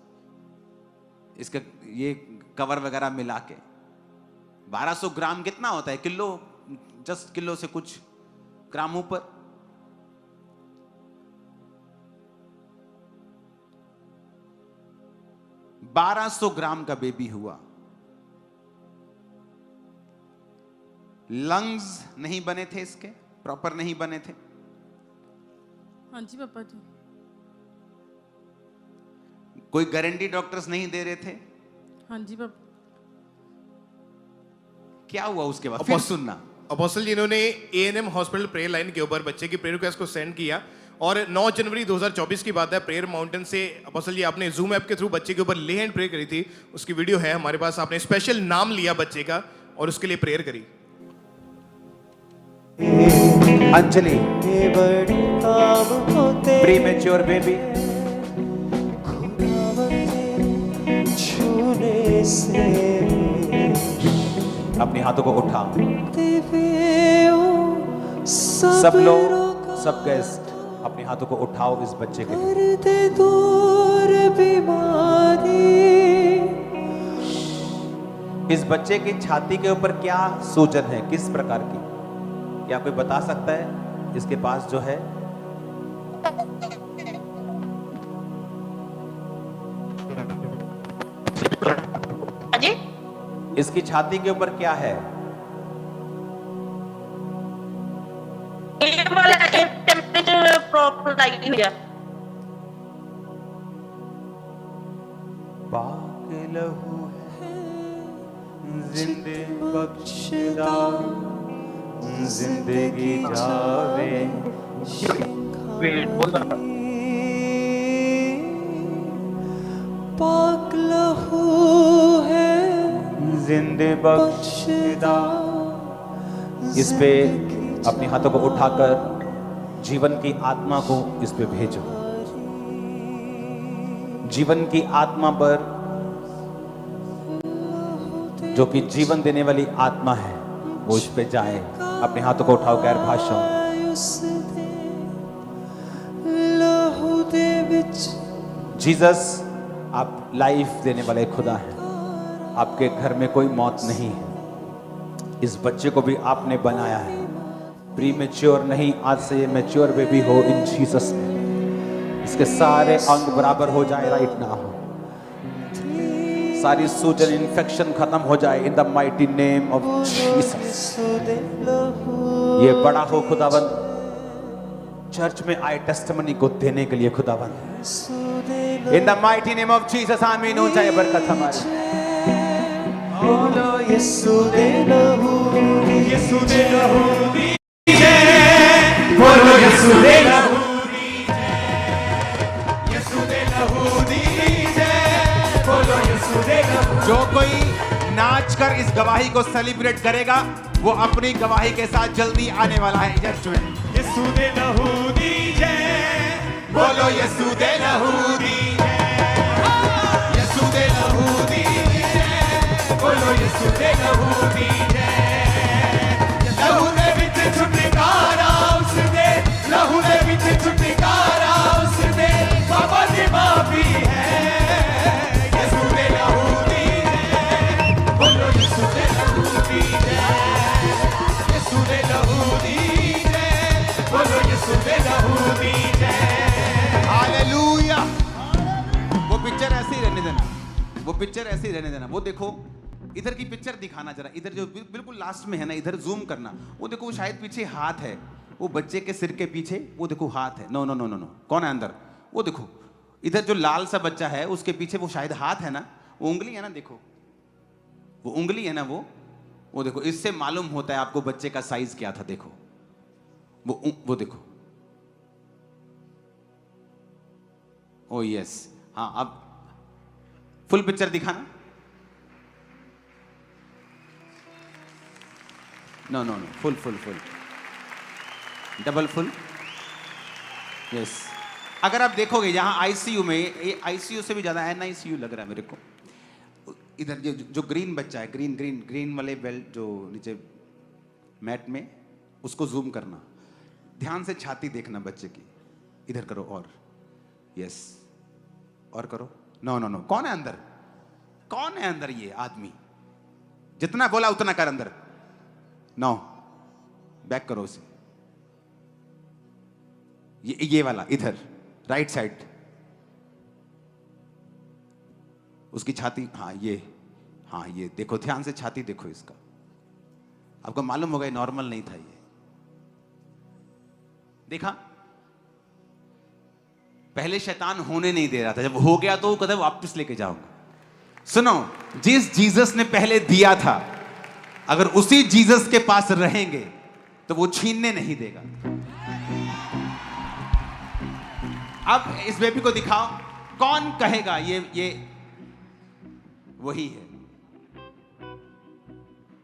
इसका ये कवर वगैरह मिला के। 1200 ग्राम कितना होता है? किलो, जस्ट किलो से कुछ ग्राम ऊपर। $1200 ग्राम का बेबी हुआ। लंग्स नहीं बने थे, इसके प्रॉपर नहीं बने थे। हाँ जी पापा जी। कोई गारंटी डॉक्टर्स नहीं दे रहे थे। हाँ जी पापा। क्या हुआ उसके बाद? फिर सुनना। अपोस्टल जी, इन्होंने एएनएम हॉस्पिटल प्रेयर लाइन के ऊपर बच्चे की प्रेयर रिक्वेस्ट को सेंड किया और 9 जनवरी 2024 की बात है, प्रेयर माउंटेन से अपोस्टल जी आपने जूम ऐप के थ्रू बच्चे के ऊपर ले हैंड प्रे करी थी। उसकी वीडियो है हमारे पास। आपने स्पेशल नाम लिया बच्चे का और उसके लिए प्रेयर करी। अंजलि, प्रीमेच्योर बेबी, अपने हाथों को उठा। सब लोग, सब गेस्ट अपने हाथों को उठाओ इस बच्चे के लिए। इस बच्चे की छाती के ऊपर क्या सूजन है, किस प्रकार की? क्या कोई बता सकता है? इसके पास जो है जी? इसकी छाती के ऊपर क्या है? टेम्परेचर प्रॉपर लगी हुई है। पाक लहू है जिंदे बख्शदा, जिंदगी जावे। पाक लहू है जिंदे बख्शदा। इस पे अपने हाथों को उठाकर जीवन की आत्मा को इस पे भेजो। जीवन की आत्मा पर, जो कि जीवन देने वाली आत्मा है, वो इस पे जाए। अपने हाथों को उठाओ गैर भाषाओं। जीसस, आप लाइफ देने वाले खुदा हैं। आपके घर में कोई मौत नहीं है। इस बच्चे को भी आपने बनाया है, प्रीमेच्योर नहीं, आज से ये मैच्योर बेबी हो इन जीसस में। इसके सारे अंग बराबर हो जाए राइट नाउ। सारी सूजन, इन्फेक्शन खत्म हो जाए in the mighty name of Jesus. ये बड़ा हो खुदाबंद, चर्च में आए टेस्टिमनी को देने के लिए खुदाबंद। In the mighty name of Jesus आमीन हो जाए बरकत हमारी। बोलो यीशु दे लहू, यीशु दे लहू दीजिए। बोलो यीशु दे लहू दीजिए, यीशु दे लहू दीजिए। बोलो यीशु दे लहू। जो कोई नाच कर इस गवाही को सेलिब्रेट करेगा, वो अपनी गवाही के साथ जल्दी आने वाला है चर्च में। यीशु दे लहू दीजिए। बोलो यीशु दे लहू दीजिए, यीशु दे लहू दीजिए। बोलो यीशु दे लहू दीजिए। लहू दे विच छुटकारा उस दे, लहू दे विच छुटकारा उस वो पिक्चर ऐसे ही रहने देना। वो देखो इधर की पिक्चर दिखाना जरा, इधर जो बिल्कुल लास्ट में है ना, इधर जूम करना। वो देखो शायद पीछे हाथ है, वो बच्चे के सिर के पीछे वो देखो हाथ है। No no no no no, कौन है अंदर? वो देखो इधर जो लाल सा बच्चा है उसके पीछे वो शायद हाथ है ना, वो उंगली है ना, देखो वो उंगली है ना, वो देखो। इससे मालूम होता है आपको बच्चे का साइज क्या था। देखो वो देखो। ओ यस, हाँ अब फुल पिक्चर दिखाना। No no no, full full full, double full, yes. अगर आप देखोगे यहां आईसीयू में, ये आईसीयू से भी ज्यादा एनआईसीयू लग रहा है मेरे को। इधर जो ग्रीन बच्चा है, ग्रीन ग्रीन ग्रीन वाले बेल्ट जो नीचे मैट में, उसको जूम करना। ध्यान से छाती देखना बच्चे की। इधर करो और, यस, और करो। नो नो नो, कौन है अंदर? कौन है अंदर? ये आदमी जितना बोला उतना कर अंदर। नो, बैक करो उसे। ये वाला इधर राइट साइड, उसकी छाती, हाँ ये देखो, ध्यान से छाती देखो इसका। आपको मालूम होगा ये नॉर्मल नहीं था। ये देखा, पहले शैतान होने नहीं दे रहा था, जब हो गया तो वो कहता वापस लेके जाऊंगा। सुनो, जिस जीसस ने पहले दिया था, अगर उसी जीसस के पास रहेंगे तो वो छीनने नहीं देगा। अब इस बेबी को दिखाओ, कौन कहेगा ये वही है?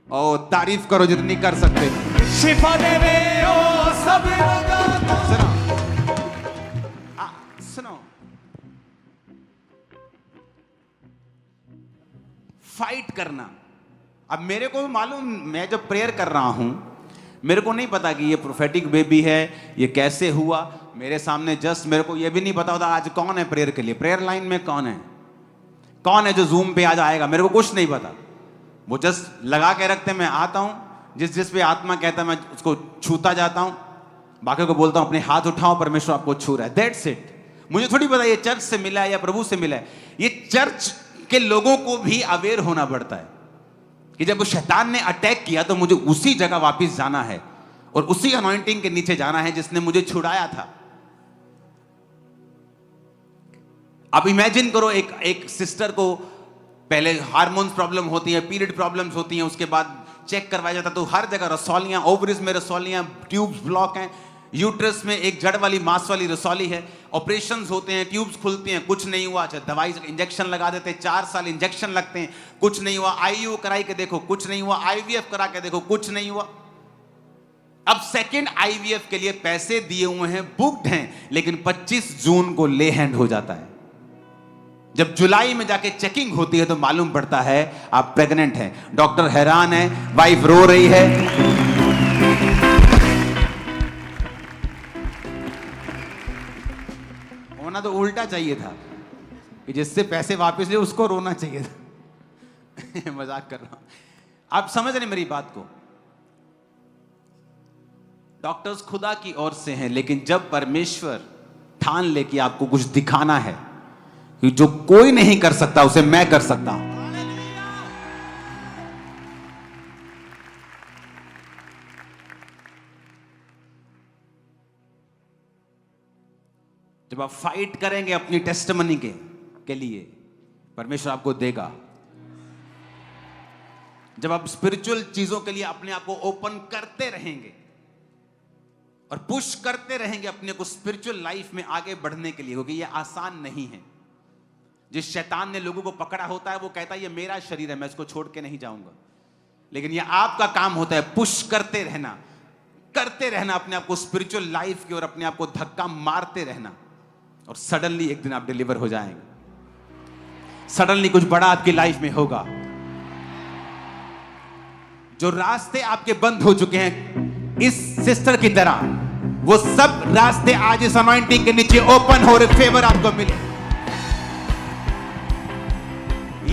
ओ तारीफ करो जितनी कर सकते। शिफा देवे ओ सब रोगा को। सुनो, फाइट करना। अब मेरे को मालूम, मैं जब प्रेयर कर रहा हूं, मेरे को नहीं पता कि ये प्रोफेटिक बेबी है, ये कैसे हुआ मेरे सामने। जस्ट मेरे को ये भी नहीं पता होता आज कौन है प्रेयर के लिए, प्रेयर लाइन में कौन है जो जूम पे आज आएगा, मेरे को कुछ नहीं पता। वो जस्ट लगा के रखते, मैं आता हूं, जिस पे आत्मा कहता है मैं उसको छूता जाता हूं, बाकी को बोलता हूं अपने हाथ उठाओ, परमेश्वर आपको छू रहा है, दैट्स इट। मुझे थोड़ी पता ये चर्च से मिला है या प्रभु से मिला है। ये चर्च के लोगों को भी अवेयर होना पड़ता है कि जब वो शैतान ने अटैक किया तो मुझे उसी जगह वापस जाना है और उसी अनॉइंटिंग के नीचे जाना है जिसने मुझे छुड़ाया था। अब इमेजिन करो, एक सिस्टर को पहले हार्मोन्स प्रॉब्लम होती है, पीरियड प्रॉब्लम्स होती हैं, उसके बाद चेक करवाया जाता तो हर जगह रसौलियां, ओवरीज में रसौलियां, ट्यूब्स ब्लॉक हैं, यूट्रस में एक जड़ वाली मांस वाली रसौली है, ऑपरेशंस होते हैं, ट्यूब्स खुलती हैं, कुछ नहीं हुआ। अच्छा, दवाई इंजेक्शन लगा देते हैं, 4 साल इंजेक्शन लगते हैं, कुछ नहीं हुआ। आईयू कराई के देखो, कुछ नहीं हुआ। आईवीएफ करा के देखो, कुछ नहीं हुआ। अब सेकंड आईवीएफ के लिए पैसे दिए हुए हैं, बुक्ड हैं, लेकिन 25 जून को ले हैंड हो जाता है। जब जुलाई में जाके चेकिंग होती है तो मालूम पड़ता है आप प्रेग्नेंट हैं। डॉक्टर हैरान है, वाइफ रो रही है। होना तो उल्टा चाहिए था कि जिससे पैसे वापस ले उसको रोना चाहिए था। मजाक कर रहा हूं, आप समझ रहे मेरी बात को। डॉक्टर्स खुदा की ओर से हैं, लेकिन जब परमेश्वर ठान ले कि आपको कुछ दिखाना है कि जो कोई नहीं कर सकता उसे मैं कर सकता हूं। जब आप फाइट करेंगे अपनी टेस्टिमनी के लिए, परमेश्वर आपको देगा। जब आप स्पिरिचुअल चीजों के लिए अपने आप को ओपन करते रहेंगे और पुश करते रहेंगे अपने को स्पिरिचुअल लाइफ में आगे बढ़ने के लिए, क्योंकि ये आसान नहीं है। जिस शैतान ने लोगों को पकड़ा होता है वो कहता है ये मेरा शरीर है, मैं इसको छोड़ के नहीं जाऊंगा। लेकिन ये आपका काम होता है पुश करते रहना अपने आप को स्पिरिचुअल लाइफ की ओर, अपने आप को धक्का मारते रहना, और सडनली एक दिन आप डिलीवर हो जाएंगे। सडनली कुछ बड़ा आपकी लाइफ में होगा। जो रास्ते आपके बंद हो चुके हैं इस सिस्टर की तरह, वो सब रास्ते आज इस अनॉइंटिंग के नीचे ओपन हो रहे, फेवर आपको मिले।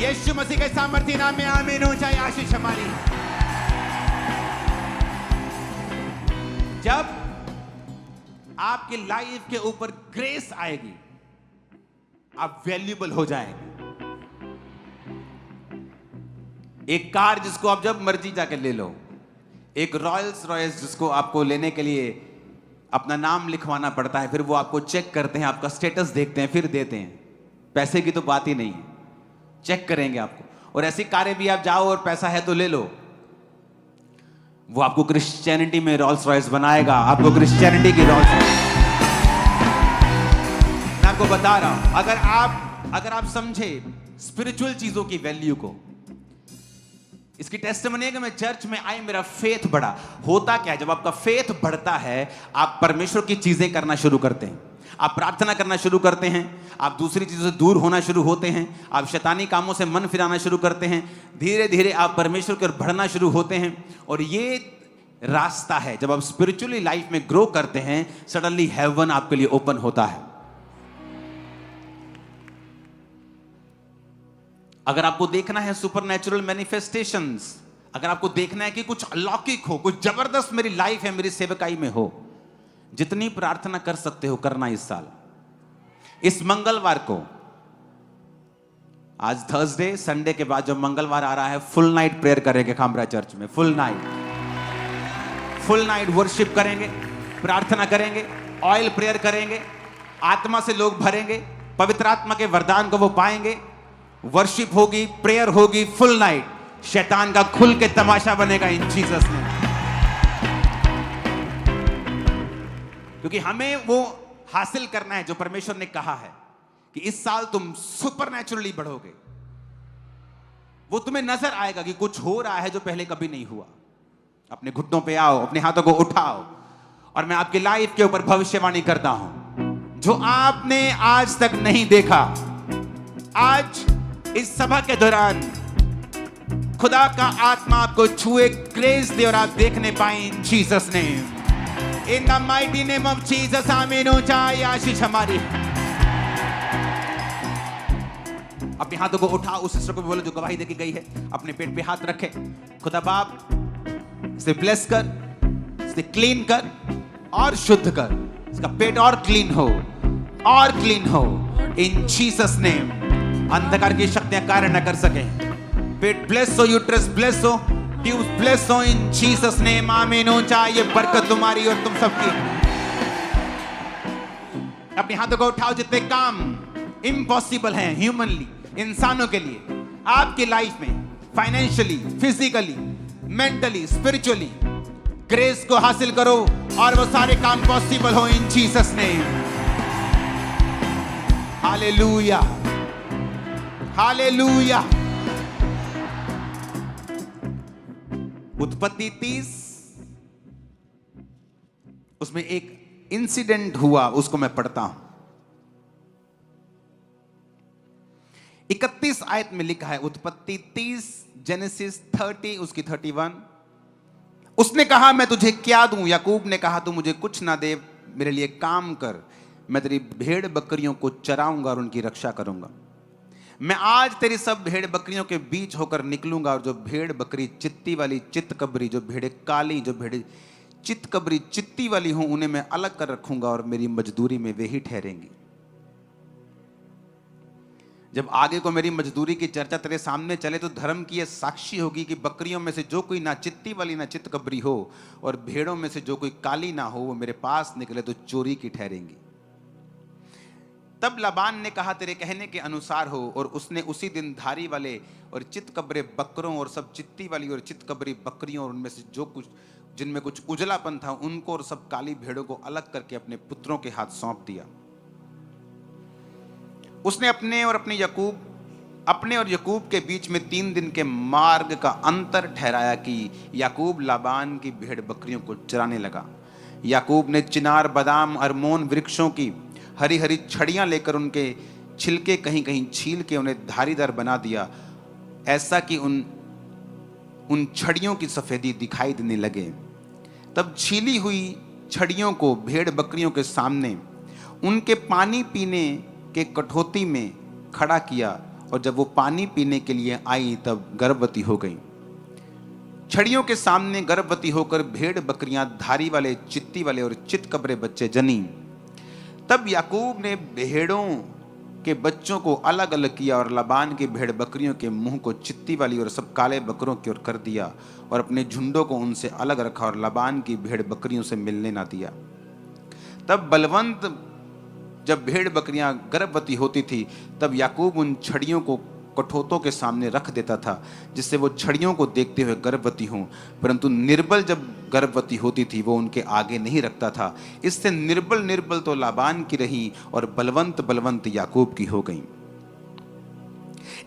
यीशु मसीह के सामर्थ्य नाम में आमीन हो जाए। आशीष हमारी। जब आपकी लाइफ के ऊपर ग्रेस आएगी, आप वैल्यूएबल हो जाएंगे। एक कार जिसको आप जब मर्जी जाके ले लो, एक रॉयल्स रॉयस जिसको आपको लेने के लिए अपना नाम लिखवाना पड़ता है, फिर वो आपको चेक करते हैं, आपका स्टेटस देखते हैं, फिर देते हैं। पैसे की तो बात ही नहीं है, चेक करेंगे आपको। और ऐसी कारें भी आप जाओ और पैसा है तो ले लो, वो आपको क्रिश्चियनिटी में रॉल्स रॉयस बनाएगा, आपको क्रिश्चियनिटी की रॉल्स। मैं आपको बता रहा हूं, अगर आप समझे स्पिरिचुअल चीजों की वैल्यू को, इसकी टेस्टिमनी है कि मैं चर्च में आई, मेरा फेथ बढ़ा। होता क्या है, जब आपका फेथ बढ़ता है, आप परमेश्वर की चीजें करना शुरू करते हैं, आप प्रार्थना करना शुरू करते हैं, आप दूसरी चीजों से दूर होना शुरू होते हैं, आप शैतानी कामों से मन फिराना शुरू करते हैं, धीरे धीरे आप परमेश्वर की ओर बढ़ना शुरू होते हैं। और ये रास्ता है, जब आप स्पिरिचुअली लाइफ में ग्रो करते हैं, सडनली हेवन आपके लिए ओपन होता है। अगर आपको देखना है सुपरनैचुरल मैनिफेस्टेशंस, अगर आपको देखना है कि कुछ अलौकिक हो, कुछ जबरदस्त मेरी लाइफ है, मेरी सेवकाई में हो, जितनी प्रार्थना कर सकते हो करना इस साल। इस मंगलवार को, आज थर्सडे, संडे के बाद जो मंगलवार आ रहा है, फुल नाइट प्रेयर करेंगे खामरा चर्च में। फुल नाइट वर्शिप करेंगे, प्रार्थना करेंगे, ऑयल प्रेयर करेंगे, आत्मा से लोग भरेंगे, पवित्र आत्मा के वरदान को वो पाएंगे, वर्शिप होगी, प्रेयर होगी, फुल नाइट। शैतान का खुल के तमाशा बनेगा इन जीसस ने, क्योंकि हमें वो हासिल करना है जो परमेश्वर ने कहा है कि इस साल तुम सुपरनैचुरली बढ़ोगे। वो तुम्हें नजर आएगा कि कुछ हो रहा है जो पहले कभी नहीं हुआ। अपने घुटनों पे आओ, अपने हाथों को उठाओ, और मैं आपकी लाइफ के ऊपर भविष्यवाणी करता हूं, जो आपने आज तक नहीं देखा, आज इस सभा के दौरान खुदा का आत्मा आपको छुए, ग्रेस दे और आप देखने पाए इन Jesus name. In the mighty name of Jesus, आमीन हो जाए आशीष हमारी। अपने हाथों को उठाओ, उस सिस्टर को बोलो जो गवाही देके गई है, अपने पेट पे हाथ रखे। खुदा बाप, इसे ब्लेस कर, इसे क्लीन कर और शुद्ध कर, इसका पेट और क्लीन हो, और क्लीन हो इन जीसस नेम। अंधकार की शक्तियां कार्य न कर सके। पेट ब्लेस हो, यूट्रस ब्लेस हो, ट्यूब ब्लेस हो इन जीसस नेम, आमीन हो जाए। ये बरकत तुम्हारी और तुम सबकी। अपने हाथों को उठाओ। जितने काम इम्पॉसिबल हैं ह्यूमनली, इंसानों के लिए, आपकी लाइफ में, financially, physically, mentally, spiritually, grace को हासिल करो और वो सारे काम पॉसिबल हो इन जीसस नेम। Hallelujah, hallelujah. उत्पत्ति 30, उसमें एक इंसिडेंट हुआ, उसको मैं पढ़ता हूं। 31 आयत में लिखा है, उत्पत्ति 30, जेनेसिस 30 उसकी 31। उसने कहा मैं तुझे क्या दूं? याकूब ने कहा तू मुझे कुछ ना दे, मेरे लिए काम कर, मैं तेरी भेड़ बकरियों को चराऊंगा और उनकी रक्षा करूंगा। मैं आज तेरी सब भेड़ बकरियों के बीच होकर निकलूंगा, और जो भेड़ बकरी चित्ती वाली चित्तकबरी, जो भेड़े काली, जो भेड़े चित्तकबरी चित्ती वाली हूं, उन्हें मैं अलग कर रखूंगा और मेरी मजदूरी में वे ही ठहरेंगी। जब आगे को मेरी मजदूरी की चर्चा तेरे सामने चले तो धर्म की यह साक्षी होगी कि बकरियों में से जो कोई ना चित्ती वाली ना चित्तकबरी हो, और भेड़ों में से जो कोई काली ना हो, वो मेरे पास निकले तो चोरी की ठहरेंगी। तब लाबान ने कहा तेरे कहने के अनुसार हो, और उसने उसी दिन धारी वाले और चित्तकबरे बकरों और सब चित्ती वाली और चित्तकबरी बकरियों और उनमें से जो कुछ जिनमें कुछ उजलापन था उनको और सब काली भेड़ों को अलग करके अपने पुत्रों के हाथ सौंप दिया। उसने अपने और याकूब के बीच में 3 दिन के मार्ग का अंतर ठहराया कि याकूब लाबान की भेड़ बकरियों को चराने लगा। याकूब ने चिनार, बादाम, अरमोन वृक्षों की हरी हरी छड़ियां लेकर उनके छिलके कहीं कहीं छील के उन्हें धारीदार बना दिया, ऐसा कि उन छड़ियों की सफेदी दिखाई देने लगे। तब छीली हुई छड़ियों को भेड़ बकरियों के सामने उनके पानी पीने के कठौती में खड़ा किया, और जब वो पानी पीने के लिए आई तब गर्भवती हो गई। छड़ियों के सामने गर्भवती होकर भेड़ बकरियां धारी वाले, चित्ती वाले और चित्तकबरे बच्चे जनी। तब याकूब ने भेड़ों के बच्चों को अलग अलग किया और लाबान की भेड़ बकरियों के मुंह को चित्ती वाली और सब काले बकरों की ओर कर दिया और अपने झुंडों को उनसे अलग रखा और लाबान की भेड़ बकरियों से मिलने ना दिया। तब बलवंत जब भेड़ बकरियां गर्भवती होती थी तब याकूब उन छड़ियों को कठोतों के सामने रख देता था जिससे वो छड़ियों को देखते हुए गर्भवती हों, परंतु निर्बल जब गर्भवती होती थी वो उनके आगे नहीं रखता था। इससे निर्बल निर्बल तो लाबान की रही और बलवंत बलवंत याकूब की हो गई।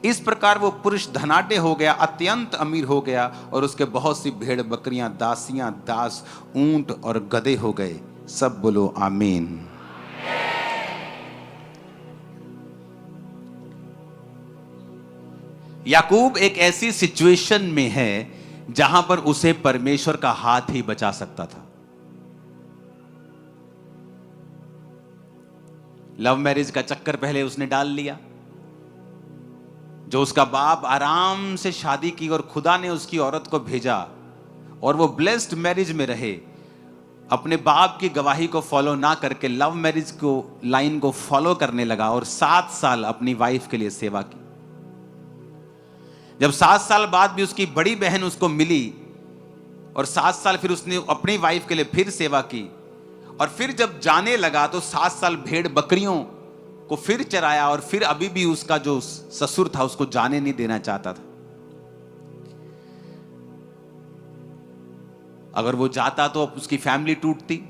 इस प्रकार वो पुरुष धनाढ्य हो गया, अत्यंत अमीर हो गया और उसके बहुत सी भेड़ बकरियां, दासियां, दास, ऊंट और गधे हो गए। सब बोलो आमीन। याकूब एक ऐसी सिचुएशन में है जहां पर उसे परमेश्वर का हाथ ही बचा सकता था। लव मैरिज का चक्कर पहले उसने डाल लिया, जो उसका बाप आराम से शादी की और खुदा ने उसकी औरत को भेजा और वो ब्लेस्ड मैरिज में रहे। अपने बाप की गवाही को फॉलो ना करके लव मैरिज को लाइन को फॉलो करने लगा और 7 साल अपनी वाइफ के लिए सेवा की। जब 7 साल बाद भी उसकी बड़ी बहन उसको मिली और 7 साल फिर उसने अपनी वाइफ के लिए फिर सेवा की और फिर जब जाने लगा तो 7 साल भेड़ बकरियों को फिर चराया और फिर अभी भी उसका जो ससुर था उसको जाने नहीं देना चाहता था। अगर वो जाता तो उसकी फैमिली टूटती,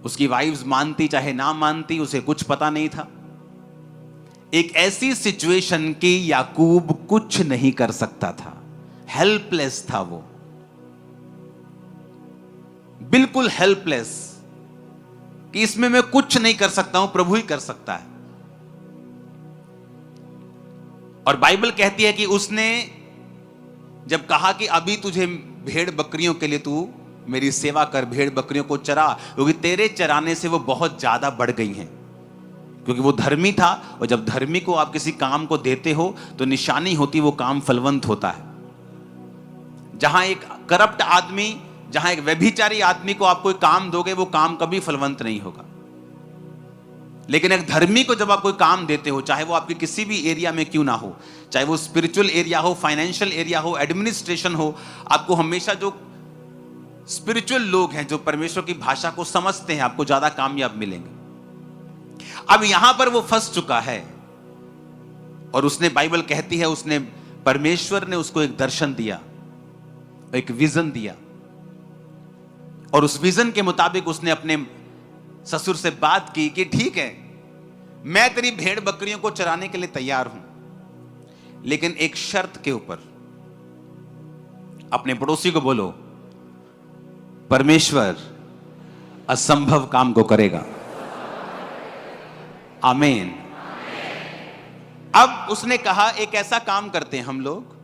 उसकी वाइफ्स मानती चाहे ना मानती, उसे कुछ पता नहीं था। एक ऐसी सिचुएशन की याकूब कुछ नहीं कर सकता था, हेल्पलेस था वो, बिल्कुल हेल्पलेस कि इसमें मैं कुछ नहीं कर सकता हूं, प्रभु ही कर सकता है। और बाइबल कहती है कि उसने जब कहा कि अभी तुझे भेड़ बकरियों के लिए तू मेरी सेवा कर, भेड़ बकरियों को चरा, क्योंकि तेरे चराने से वो बहुत ज्यादा बढ़ गई हैं। क्योंकि वो धर्मी था और जब धर्मी को आप किसी काम को देते हो तो निशानी होती वो काम फलवंत होता है। जहां एक करप्ट आदमी, जहां एक व्यभिचारी आदमी को आप कोई काम दोगे वो काम कभी फलवंत नहीं होगा। लेकिन एक धर्मी को जब आप कोई काम देते हो, चाहे वो आपके किसी भी एरिया में क्यों ना हो, चाहे वो स्पिरिचुअल एरिया हो, फाइनेंशियल एरिया हो, एडमिनिस्ट्रेशन हो, आपको हमेशा जो स्पिरिचुअल लोग हैं जो परमेश्वर की भाषा को समझते हैं आपको ज्यादा कामयाब मिलेंगे। अब यहां पर वो फंस चुका है और उसने, बाइबल कहती है, उसने, परमेश्वर ने उसको एक दर्शन दिया, एक विजन दिया और उस विजन के मुताबिक उसने अपने ससुर से बात की कि ठीक है, मैं तेरी भेड़ बकरियों को चराने के लिए तैयार हूं, लेकिन एक शर्त के ऊपर। अपने पड़ोसी को बोलो, परमेश्वर असंभव काम को करेगा। आमीन। अब उसने कहा एक ऐसा काम करते हैं हम लोग,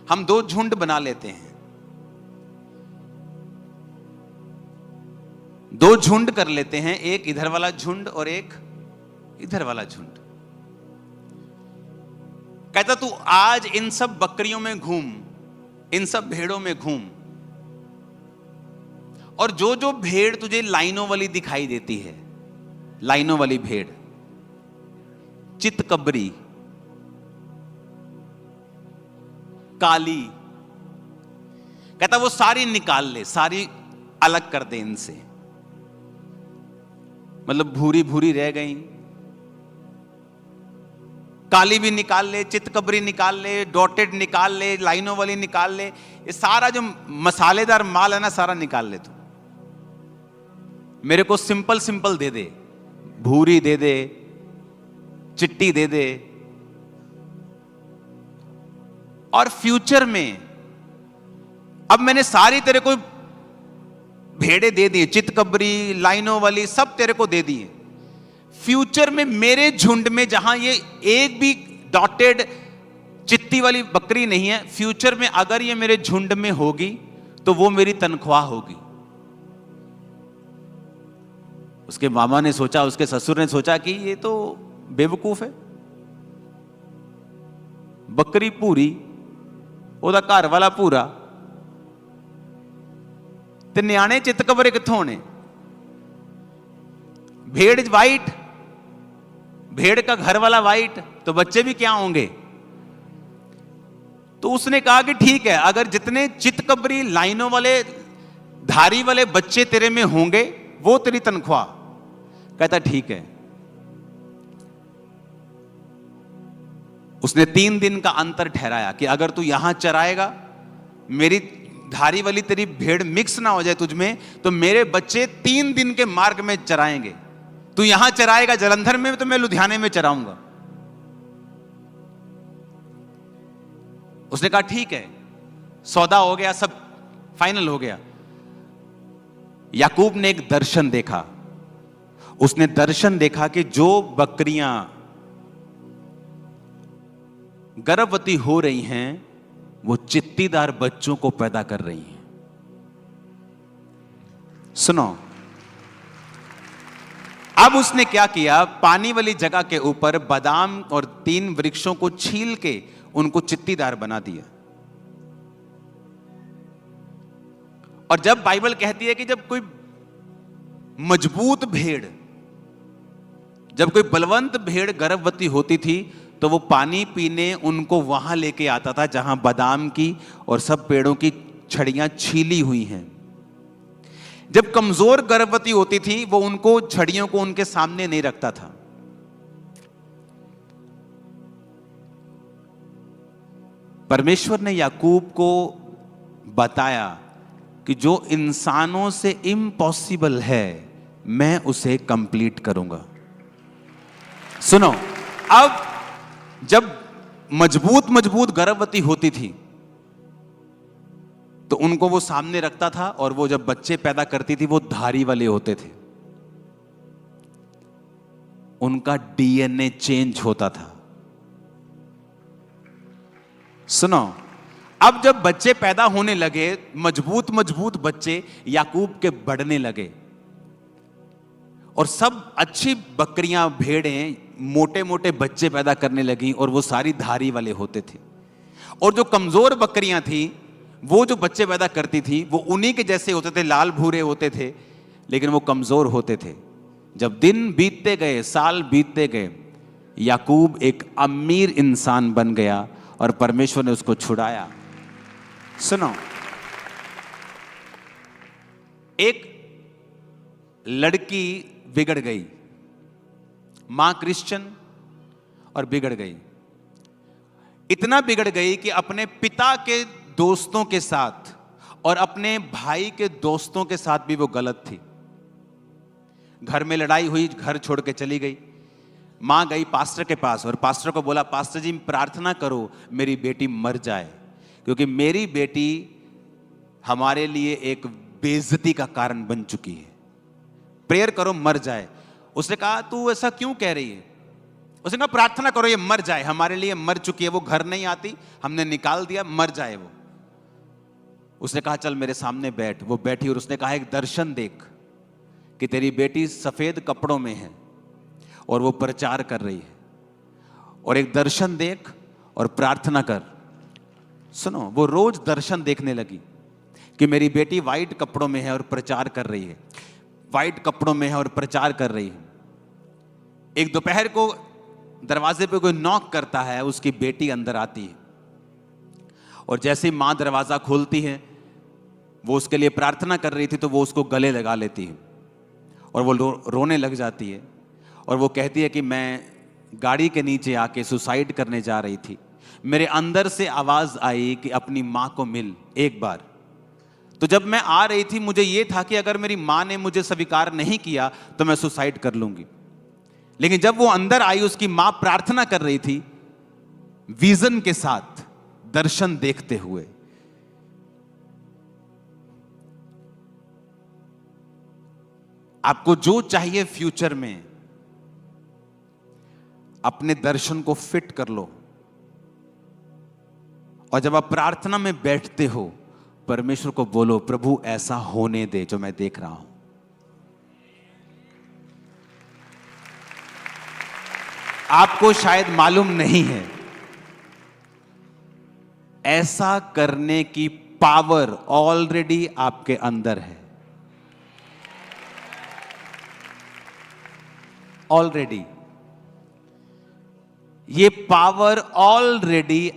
हम 2 झुंड बना लेते हैं, 2 झुंड कर लेते हैं, एक इधर वाला झुंड और एक इधर वाला झुंड। कहता तू आज इन सब बकरियों में घूम, इन सब भेड़ों में घूम, और जो जो भेड़ तुझे लाइनों वाली दिखाई देती है, लाइनों वाली भेड़, चितकबरी, काली, कहता वो सारी निकाल ले, सारी अलग कर दे इनसे। मतलब भूरी भूरी रह गई, काली भी निकाल ले, चितकबरी निकाल ले, डॉटेड निकाल ले, लाइनों वाली निकाल ले, ये सारा जो मसालेदार माल है ना सारा निकाल ले। तू मेरे को सिंपल सिंपल दे दे, भूरी दे दे, चिट्टी दे दे, और फ्यूचर में अब मैंने सारी तेरे को भेड़े दे दी, चितकबरी, लाइनों वाली सब तेरे को दे दी है। फ्यूचर में मेरे झुंड में जहां ये एक भी डॉटेड चित्ती वाली बकरी नहीं है, फ्यूचर में अगर ये मेरे झुंड में होगी तो वो मेरी तनख्वाह होगी। उसके मामा ने सोचा, उसके ससुर ने सोचा कि ये तो बेवकूफ है, बकरी पूरी, ओदा घर वाला पूरा, ते न्याणे चितकबरे कित्थों ने? भेड़ वाइट भेड़ का घर वाला वाइट, तो बच्चे भी क्या होंगे? तो उसने कहा कि ठीक है, अगर जितने चितकबरी लाइनों वाले धारी वाले बच्चे तेरे में होंगे वो तेरी तनख्वाह। कहता ठीक है। उसने 3 दिन का अंतर ठहराया कि अगर तू यहां चराएगा, मेरी धारी वाली तेरी भेड़ मिक्स ना हो जाए तुझ में, तो मेरे बच्चे 3 दिन के मार्ग में चराएंगे। तू यहां चराएगा जलंधर में, तो मैं लुधियाने में चराऊंगा। उसने कहा ठीक है, सौदा हो गया, सब फाइनल हो गया। याकूब ने एक दर्शन देखा। उसने दर्शन देखा कि जो बकरियां गर्भवती हो रही हैं वो चित्तीदार बच्चों को पैदा कर रही हैं। सुनो, अब उसने क्या किया, पानी वाली जगह के ऊपर बादाम और 3 वृक्षों को छील के उनको चित्तीदार बना दिया। और जब बाइबल कहती है कि जब कोई मजबूत भेड़, जब कोई बलवंत भेड़ गर्भवती होती थी, तो वो पानी पीने उनको वहां लेके आता था जहां बादाम की और सब पेड़ों की छड़ियां छीली हुई हैं। जब कमजोर गर्भवती होती थी, वो उनको छड़ियों को उनके सामने नहीं रखता था। परमेश्वर ने याकूब को बताया कि जो इंसानों से इम्पॉसिबल है, मैं उसे कंप्लीट करूंगा। सुनो, अब जब मजबूत गर्भवती होती थी तो उनको वो सामने रखता था, और वो जब बच्चे पैदा करती थी वो धारी वाले होते थे, उनका डीएनए चेंज होता था। सुनो, अब जब बच्चे पैदा होने लगे, मजबूत बच्चे याकूब के बढ़ने लगे, और सब अच्छी बकरियां भेड़ें मोटे मोटे बच्चे पैदा करने लगी, और वो सारी धारी वाले होते थे। और जो कमजोर बकरियां थी, वो जो बच्चे पैदा करती थी, वो उन्हीं के जैसे होते थे, लाल भूरे होते थे, लेकिन वो कमजोर होते थे। जब दिन बीतते गए, साल बीतते गए, याकूब एक अमीर इंसान बन गया और परमेश्वर ने उसको छुड़ाया। सुनो, एक लड़की बिगड़ गई, मां क्रिश्चियन, और बिगड़ गई। इतना बिगड़ गई कि अपने पिता के दोस्तों के साथ और अपने भाई के दोस्तों के साथ भी वो गलत थी। घर में लड़ाई हुई, घर छोड़ के चली गई। मां गई पास्टर के पास और पास्टर को बोला, पास्टर जी प्रार्थना करो मेरी बेटी मर जाए, क्योंकि मेरी बेटी हमारे लिए एक बेइज्जती का कारण बन चुकी है, प्रेयर करो मर जाए। उसने कहा तू ऐसा क्यों कह रही है? उसने कहा प्रार्थना करो ये मर जाए, हमारे लिए मर चुकी है, वो घर नहीं आती, हमने निकाल दिया, मर जाए वो। उसने कहा चल मेरे सामने बैठ। वो बैठी और उसने कहा एक दर्शन देख कि तेरी बेटी सफेद कपड़ों में है और वो प्रचार कर रही है, और एक दर्शन देख और प्रार्थना कर। सुनो, वो रोज दर्शन देखने लगी कि मेरी बेटी वाइट कपड़ों में है और प्रचार कर रही है, वाइट कपड़ों में है और प्रचार कर रही है। एक दोपहर को दरवाजे पे कोई नॉक करता है, उसकी बेटी अंदर आती है, और जैसे ही मां दरवाजा खोलती है, वो उसके लिए प्रार्थना कर रही थी तो वो उसको गले लगा लेती है और वो रोने लग जाती है, और वो कहती है कि मैं गाड़ी के नीचे आके सुसाइड करने जा रही थी, मेरे अंदर से आवाज आई कि अपनी मां को मिल एक बार। तो जब मैं आ रही थी मुझे ये था कि अगर मेरी मां ने मुझे स्वीकार नहीं किया तो मैं सुसाइड कर लूंगी, लेकिन जब वो अंदर आई, उसकी मां प्रार्थना कर रही थी विजन के साथ, दर्शन देखते हुए। आपको जो चाहिए फ्यूचर में, अपने दर्शन को फिट कर लो, और जब आप प्रार्थना में बैठते हो, परमेश्वर को बोलो प्रभु ऐसा होने दे जो मैं देख रहा हूं। आपको शायद मालूम नहीं है, ऐसा करने की पावर ऑलरेडी आपके अंदर है, ऑलरेडी। ये पावर ऑलरेडी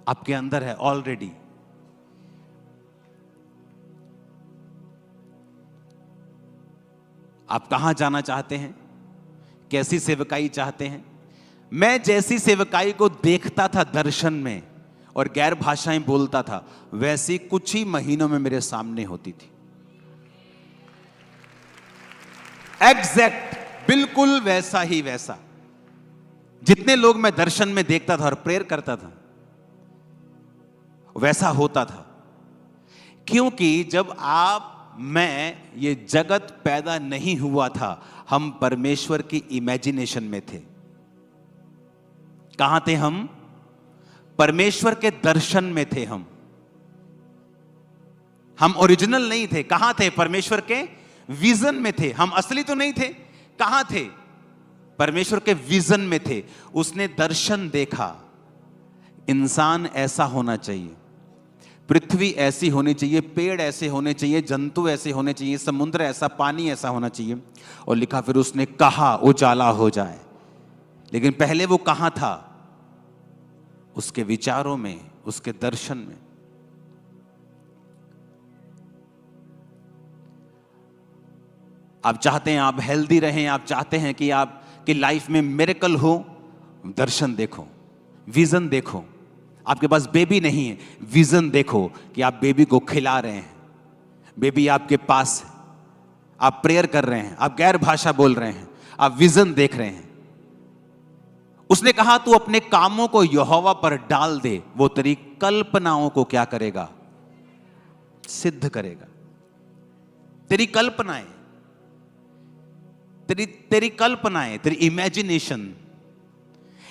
आपके अंदर है ऑलरेडी। आप कहां जाना चाहते हैं, कैसी सेवकाई चाहते हैं? मैं जैसी सेवकाई को देखता था दर्शन में और गैर भाषाएं बोलता था, वैसी कुछ ही महीनों में मेरे सामने होती थी। एग्जैक्ट, बिल्कुल वैसा ही वैसा। जितने लोग मैं दर्शन में देखता था और प्रेयर करता था, वैसा होता था। क्योंकि जब मैं ये जगत पैदा नहीं हुआ था, हम परमेश्वर की इमेजिनेशन में थे। कहां थे हम? परमेश्वर के दर्शन में थे हम ओरिजिनल नहीं थे। कहां थे? परमेश्वर के विजन में थे। हम असली तो नहीं थे। कहां थे? परमेश्वर के विजन में थे। उसने दर्शन देखा, इंसान ऐसा होना चाहिए, पृथ्वी ऐसी होनी चाहिए, पेड़ ऐसे होने चाहिए, जंतु ऐसे होने चाहिए, समुद्र ऐसा, पानी ऐसा होना चाहिए। और लिखा, फिर उसने कहा उजाला हो जाए। लेकिन पहले वो कहां था? उसके विचारों में, उसके दर्शन में। आप चाहते हैं आप हेल्दी रहें, आप चाहते हैं कि आपकी लाइफ में मिरेकल हो, दर्शन देखो, विजन देखो। आपके पास बेबी नहीं है, विजन देखो कि आप बेबी को खिला रहे हैं, बेबी आपके पास है, आप प्रेयर कर रहे हैं, आप गैर भाषा बोल रहे हैं, आप विजन देख रहे हैं। उसने कहा तू अपने कामों को यहोवा पर डाल दे, वो तेरी कल्पनाओं को क्या करेगा? सिद्ध करेगा। तेरी कल्पनाएं, तेरी कल्पनाएं, तेरी इमेजिनेशन।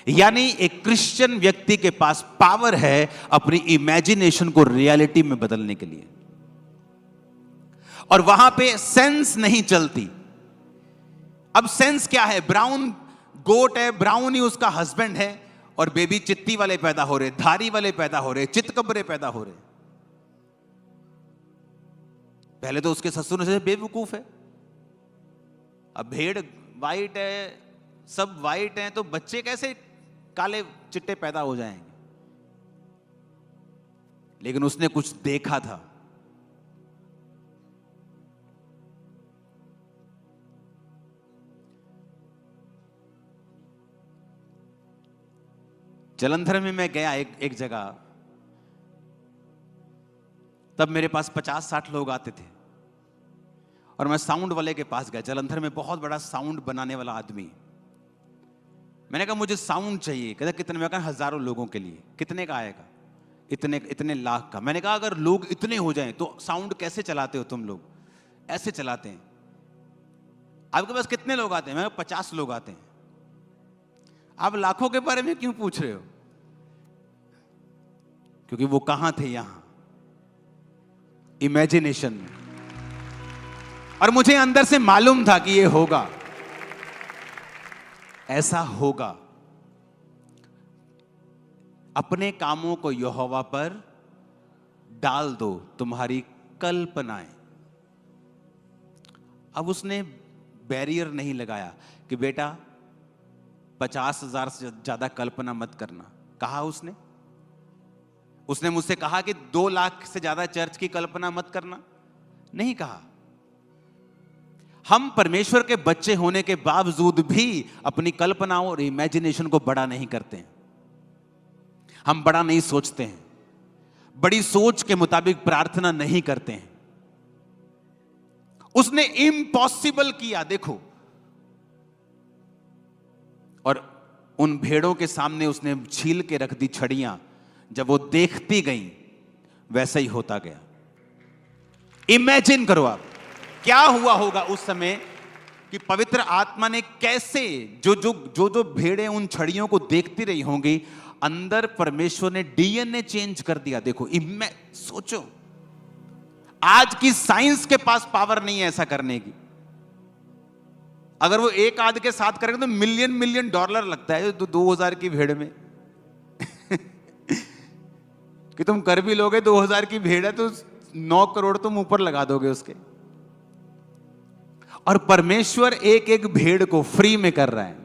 यानी एक क्रिश्चियन व्यक्ति के पास पावर है अपनी इमेजिनेशन को रियलिटी में बदलने के लिए। और वहां पे सेंस नहीं चलती। अब सेंस क्या है? ब्राउन गोट है, ब्राउन ही उसका हस्बैंड है, और बेबी चित्ती वाले पैदा हो रहे, धारी वाले पैदा हो रहे, चितकबरे पैदा हो रहे। पहले तो उसके ससुर से बेवकूफ है। अब भेड़ वाइट है, सब वाइट हैं, तो बच्चे कैसे काले चिट्टे पैदा हो जाएंगे? लेकिन उसने कुछ देखा था। जलंधर में मैं गया एक जगह, तब मेरे पास 50-60 लोग आते थे, और मैं साउंड वाले के पास गया। जलंधर में बहुत बड़ा साउंड बनाने वाला आदमी। मैंने कहा मुझे साउंड चाहिए। कहता कितने? मैं कहा हजारों लोगों के लिए। कितने का आएगा? इतने लाख का। मैंने कहा अगर लोग इतने हो जाएं तो साउंड कैसे चलाते हो तुम लोग? ऐसे चलाते हैं। आपके पास कितने लोग आते हैं? मैं 50 लोग आते हैं। आप लाखों के बारे में क्यों पूछ रहे हो? क्योंकि वो कहां थे? यहां इमेजिनेशन में। और मुझे अंदर से मालूम था कि ये होगा, ऐसा होगा। अपने कामों को यहोवा पर डाल दो, तुम्हारी कल्पनाएं। अब उसने बैरियर नहीं लगाया कि बेटा 50,000 से ज्यादा कल्पना मत करना। कहा उसने मुझसे कहा कि 2 लाख से ज्यादा चर्च की कल्पना मत करना? नहीं कहा। हम परमेश्वर के बच्चे होने के बावजूद भी अपनी कल्पनाओं और इमेजिनेशन को बड़ा नहीं करते हैं। हम बड़ा नहीं सोचते हैं, बड़ी सोच के मुताबिक प्रार्थना नहीं करते हैं। उसने इम्पॉसिबल किया, देखो। और उन भेड़ों के सामने उसने छील के रख दी छड़ियां। जब वो देखती गई, वैसा ही होता गया। इमेजिन करो आप क्या हुआ होगा उस समय कि पवित्र आत्मा ने कैसे जो भेड़ें उन छड़ियों को देखती रही होंगी, अंदर परमेश्वर ने डीएनए चेंज कर दिया। देखो, सोचो, आज की साइंस के पास पावर नहीं है ऐसा करने की। अगर वो एक आध के साथ करेंगे तो मिलियन डॉलर लगता है 2000 की भेड़ में। कि तुम कर भी लोगे, 2000 की भेड़ है तो 9 करोड़ तुम ऊपर लगा दोगे उसके। और परमेश्वर एक एक भेड़ को फ्री में कर रहा है,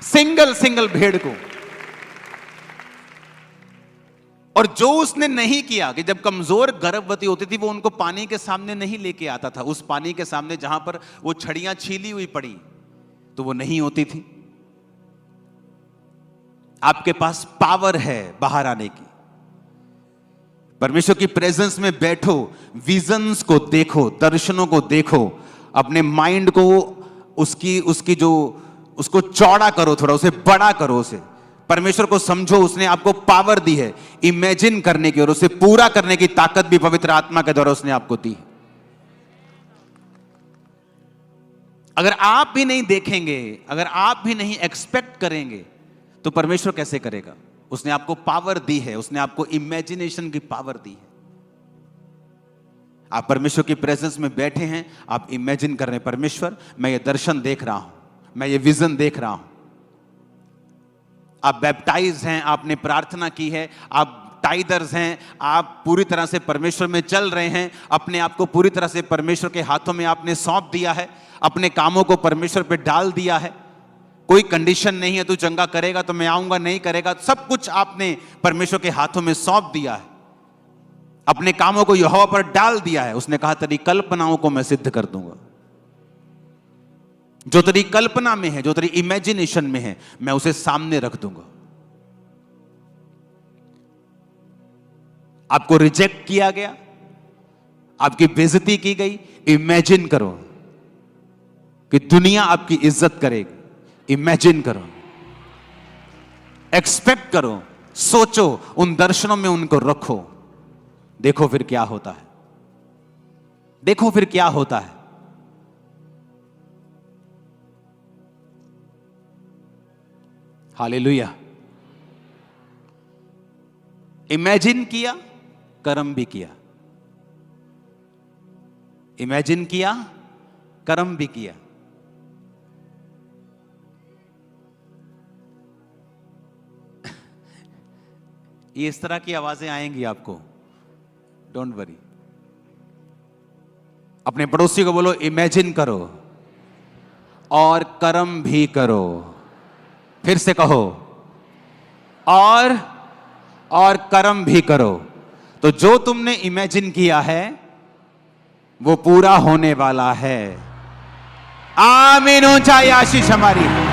सिंगल सिंगल भेड़ को। और जो उसने नहीं किया कि जब कमजोर गर्भवती होती थी वो उनको पानी के सामने नहीं लेके आता था, उस पानी के सामने जहां पर वो छड़ियां छीली हुई पड़ी तो वो नहीं होती थी। आपके पास पावर है बाहर आने की। परमेश्वर की प्रेजेंस में बैठो, विजन्स को देखो, दर्शनों को देखो, अपने माइंड को उसकी जो उसको चौड़ा करो, थोड़ा उसे बड़ा करो, उसे परमेश्वर को समझो। उसने आपको पावर दी है इमेजिन करने की और उसे पूरा करने की ताकत भी पवित्र आत्मा के द्वारा उसने आपको दी है। अगर आप भी नहीं देखेंगे, अगर आप भी नहीं एक्सपेक्ट करेंगे तो परमेश्वर कैसे करेगा? उसने आपको पावर दी है, उसने आपको इमेजिनेशन की पावर दी है। आप परमेश्वर की प्रेजेंस में बैठे हैं, आप इमेजिन कर रहे हैं, परमेश्वर मैं ये दर्शन देख रहा हूं, मैं ये विजन देख रहा हूं। आप बैप्टाइज हैं, आपने प्रार्थना की है, आप टाइदर्स हैं, आप पूरी तरह से परमेश्वर में चल रहे हैं, अपने आप को पूरी तरह से परमेश्वर के हाथों में आपने सौंप दिया है, अपने कामों को परमेश्वर पे डाल दिया है। कोई कंडीशन नहीं है तू चंगा करेगा तो मैं आऊंगा, नहीं करेगा, सब कुछ आपने परमेश्वर के हाथों में सौंप दिया है, अपने कामों को यहोवा पर डाल दिया है। उसने कहा तेरी कल्पनाओं को मैं सिद्ध कर दूंगा, जो तेरी कल्पना में है, जो तेरी इमेजिनेशन में है, मैं उसे सामने रख दूंगा। आपको रिजेक्ट किया गया, आपकी बेइज्जती की गई, इमेजिन करो कि दुनिया आपकी इज्जत करेगी। इमेजिन करो, एक्सपेक्ट करो, सोचो, उन दर्शनों में उनको रखो, देखो फिर क्या होता है, देखो फिर क्या होता है। हालेलुया। इमेजिन किया, कर्म भी किया, इमेजिन किया, कर्म भी किया। ये इस तरह की आवाजें आएंगी आपको, डोंट वरी। अपने पड़ोसी को बोलो इमेजिन करो और कर्म भी करो। फिर से कहो और कर्म भी करो, तो जो तुमने इमेजिन किया है वो पूरा होने वाला है। आमीन। ऊंचाई आशीष हमारी।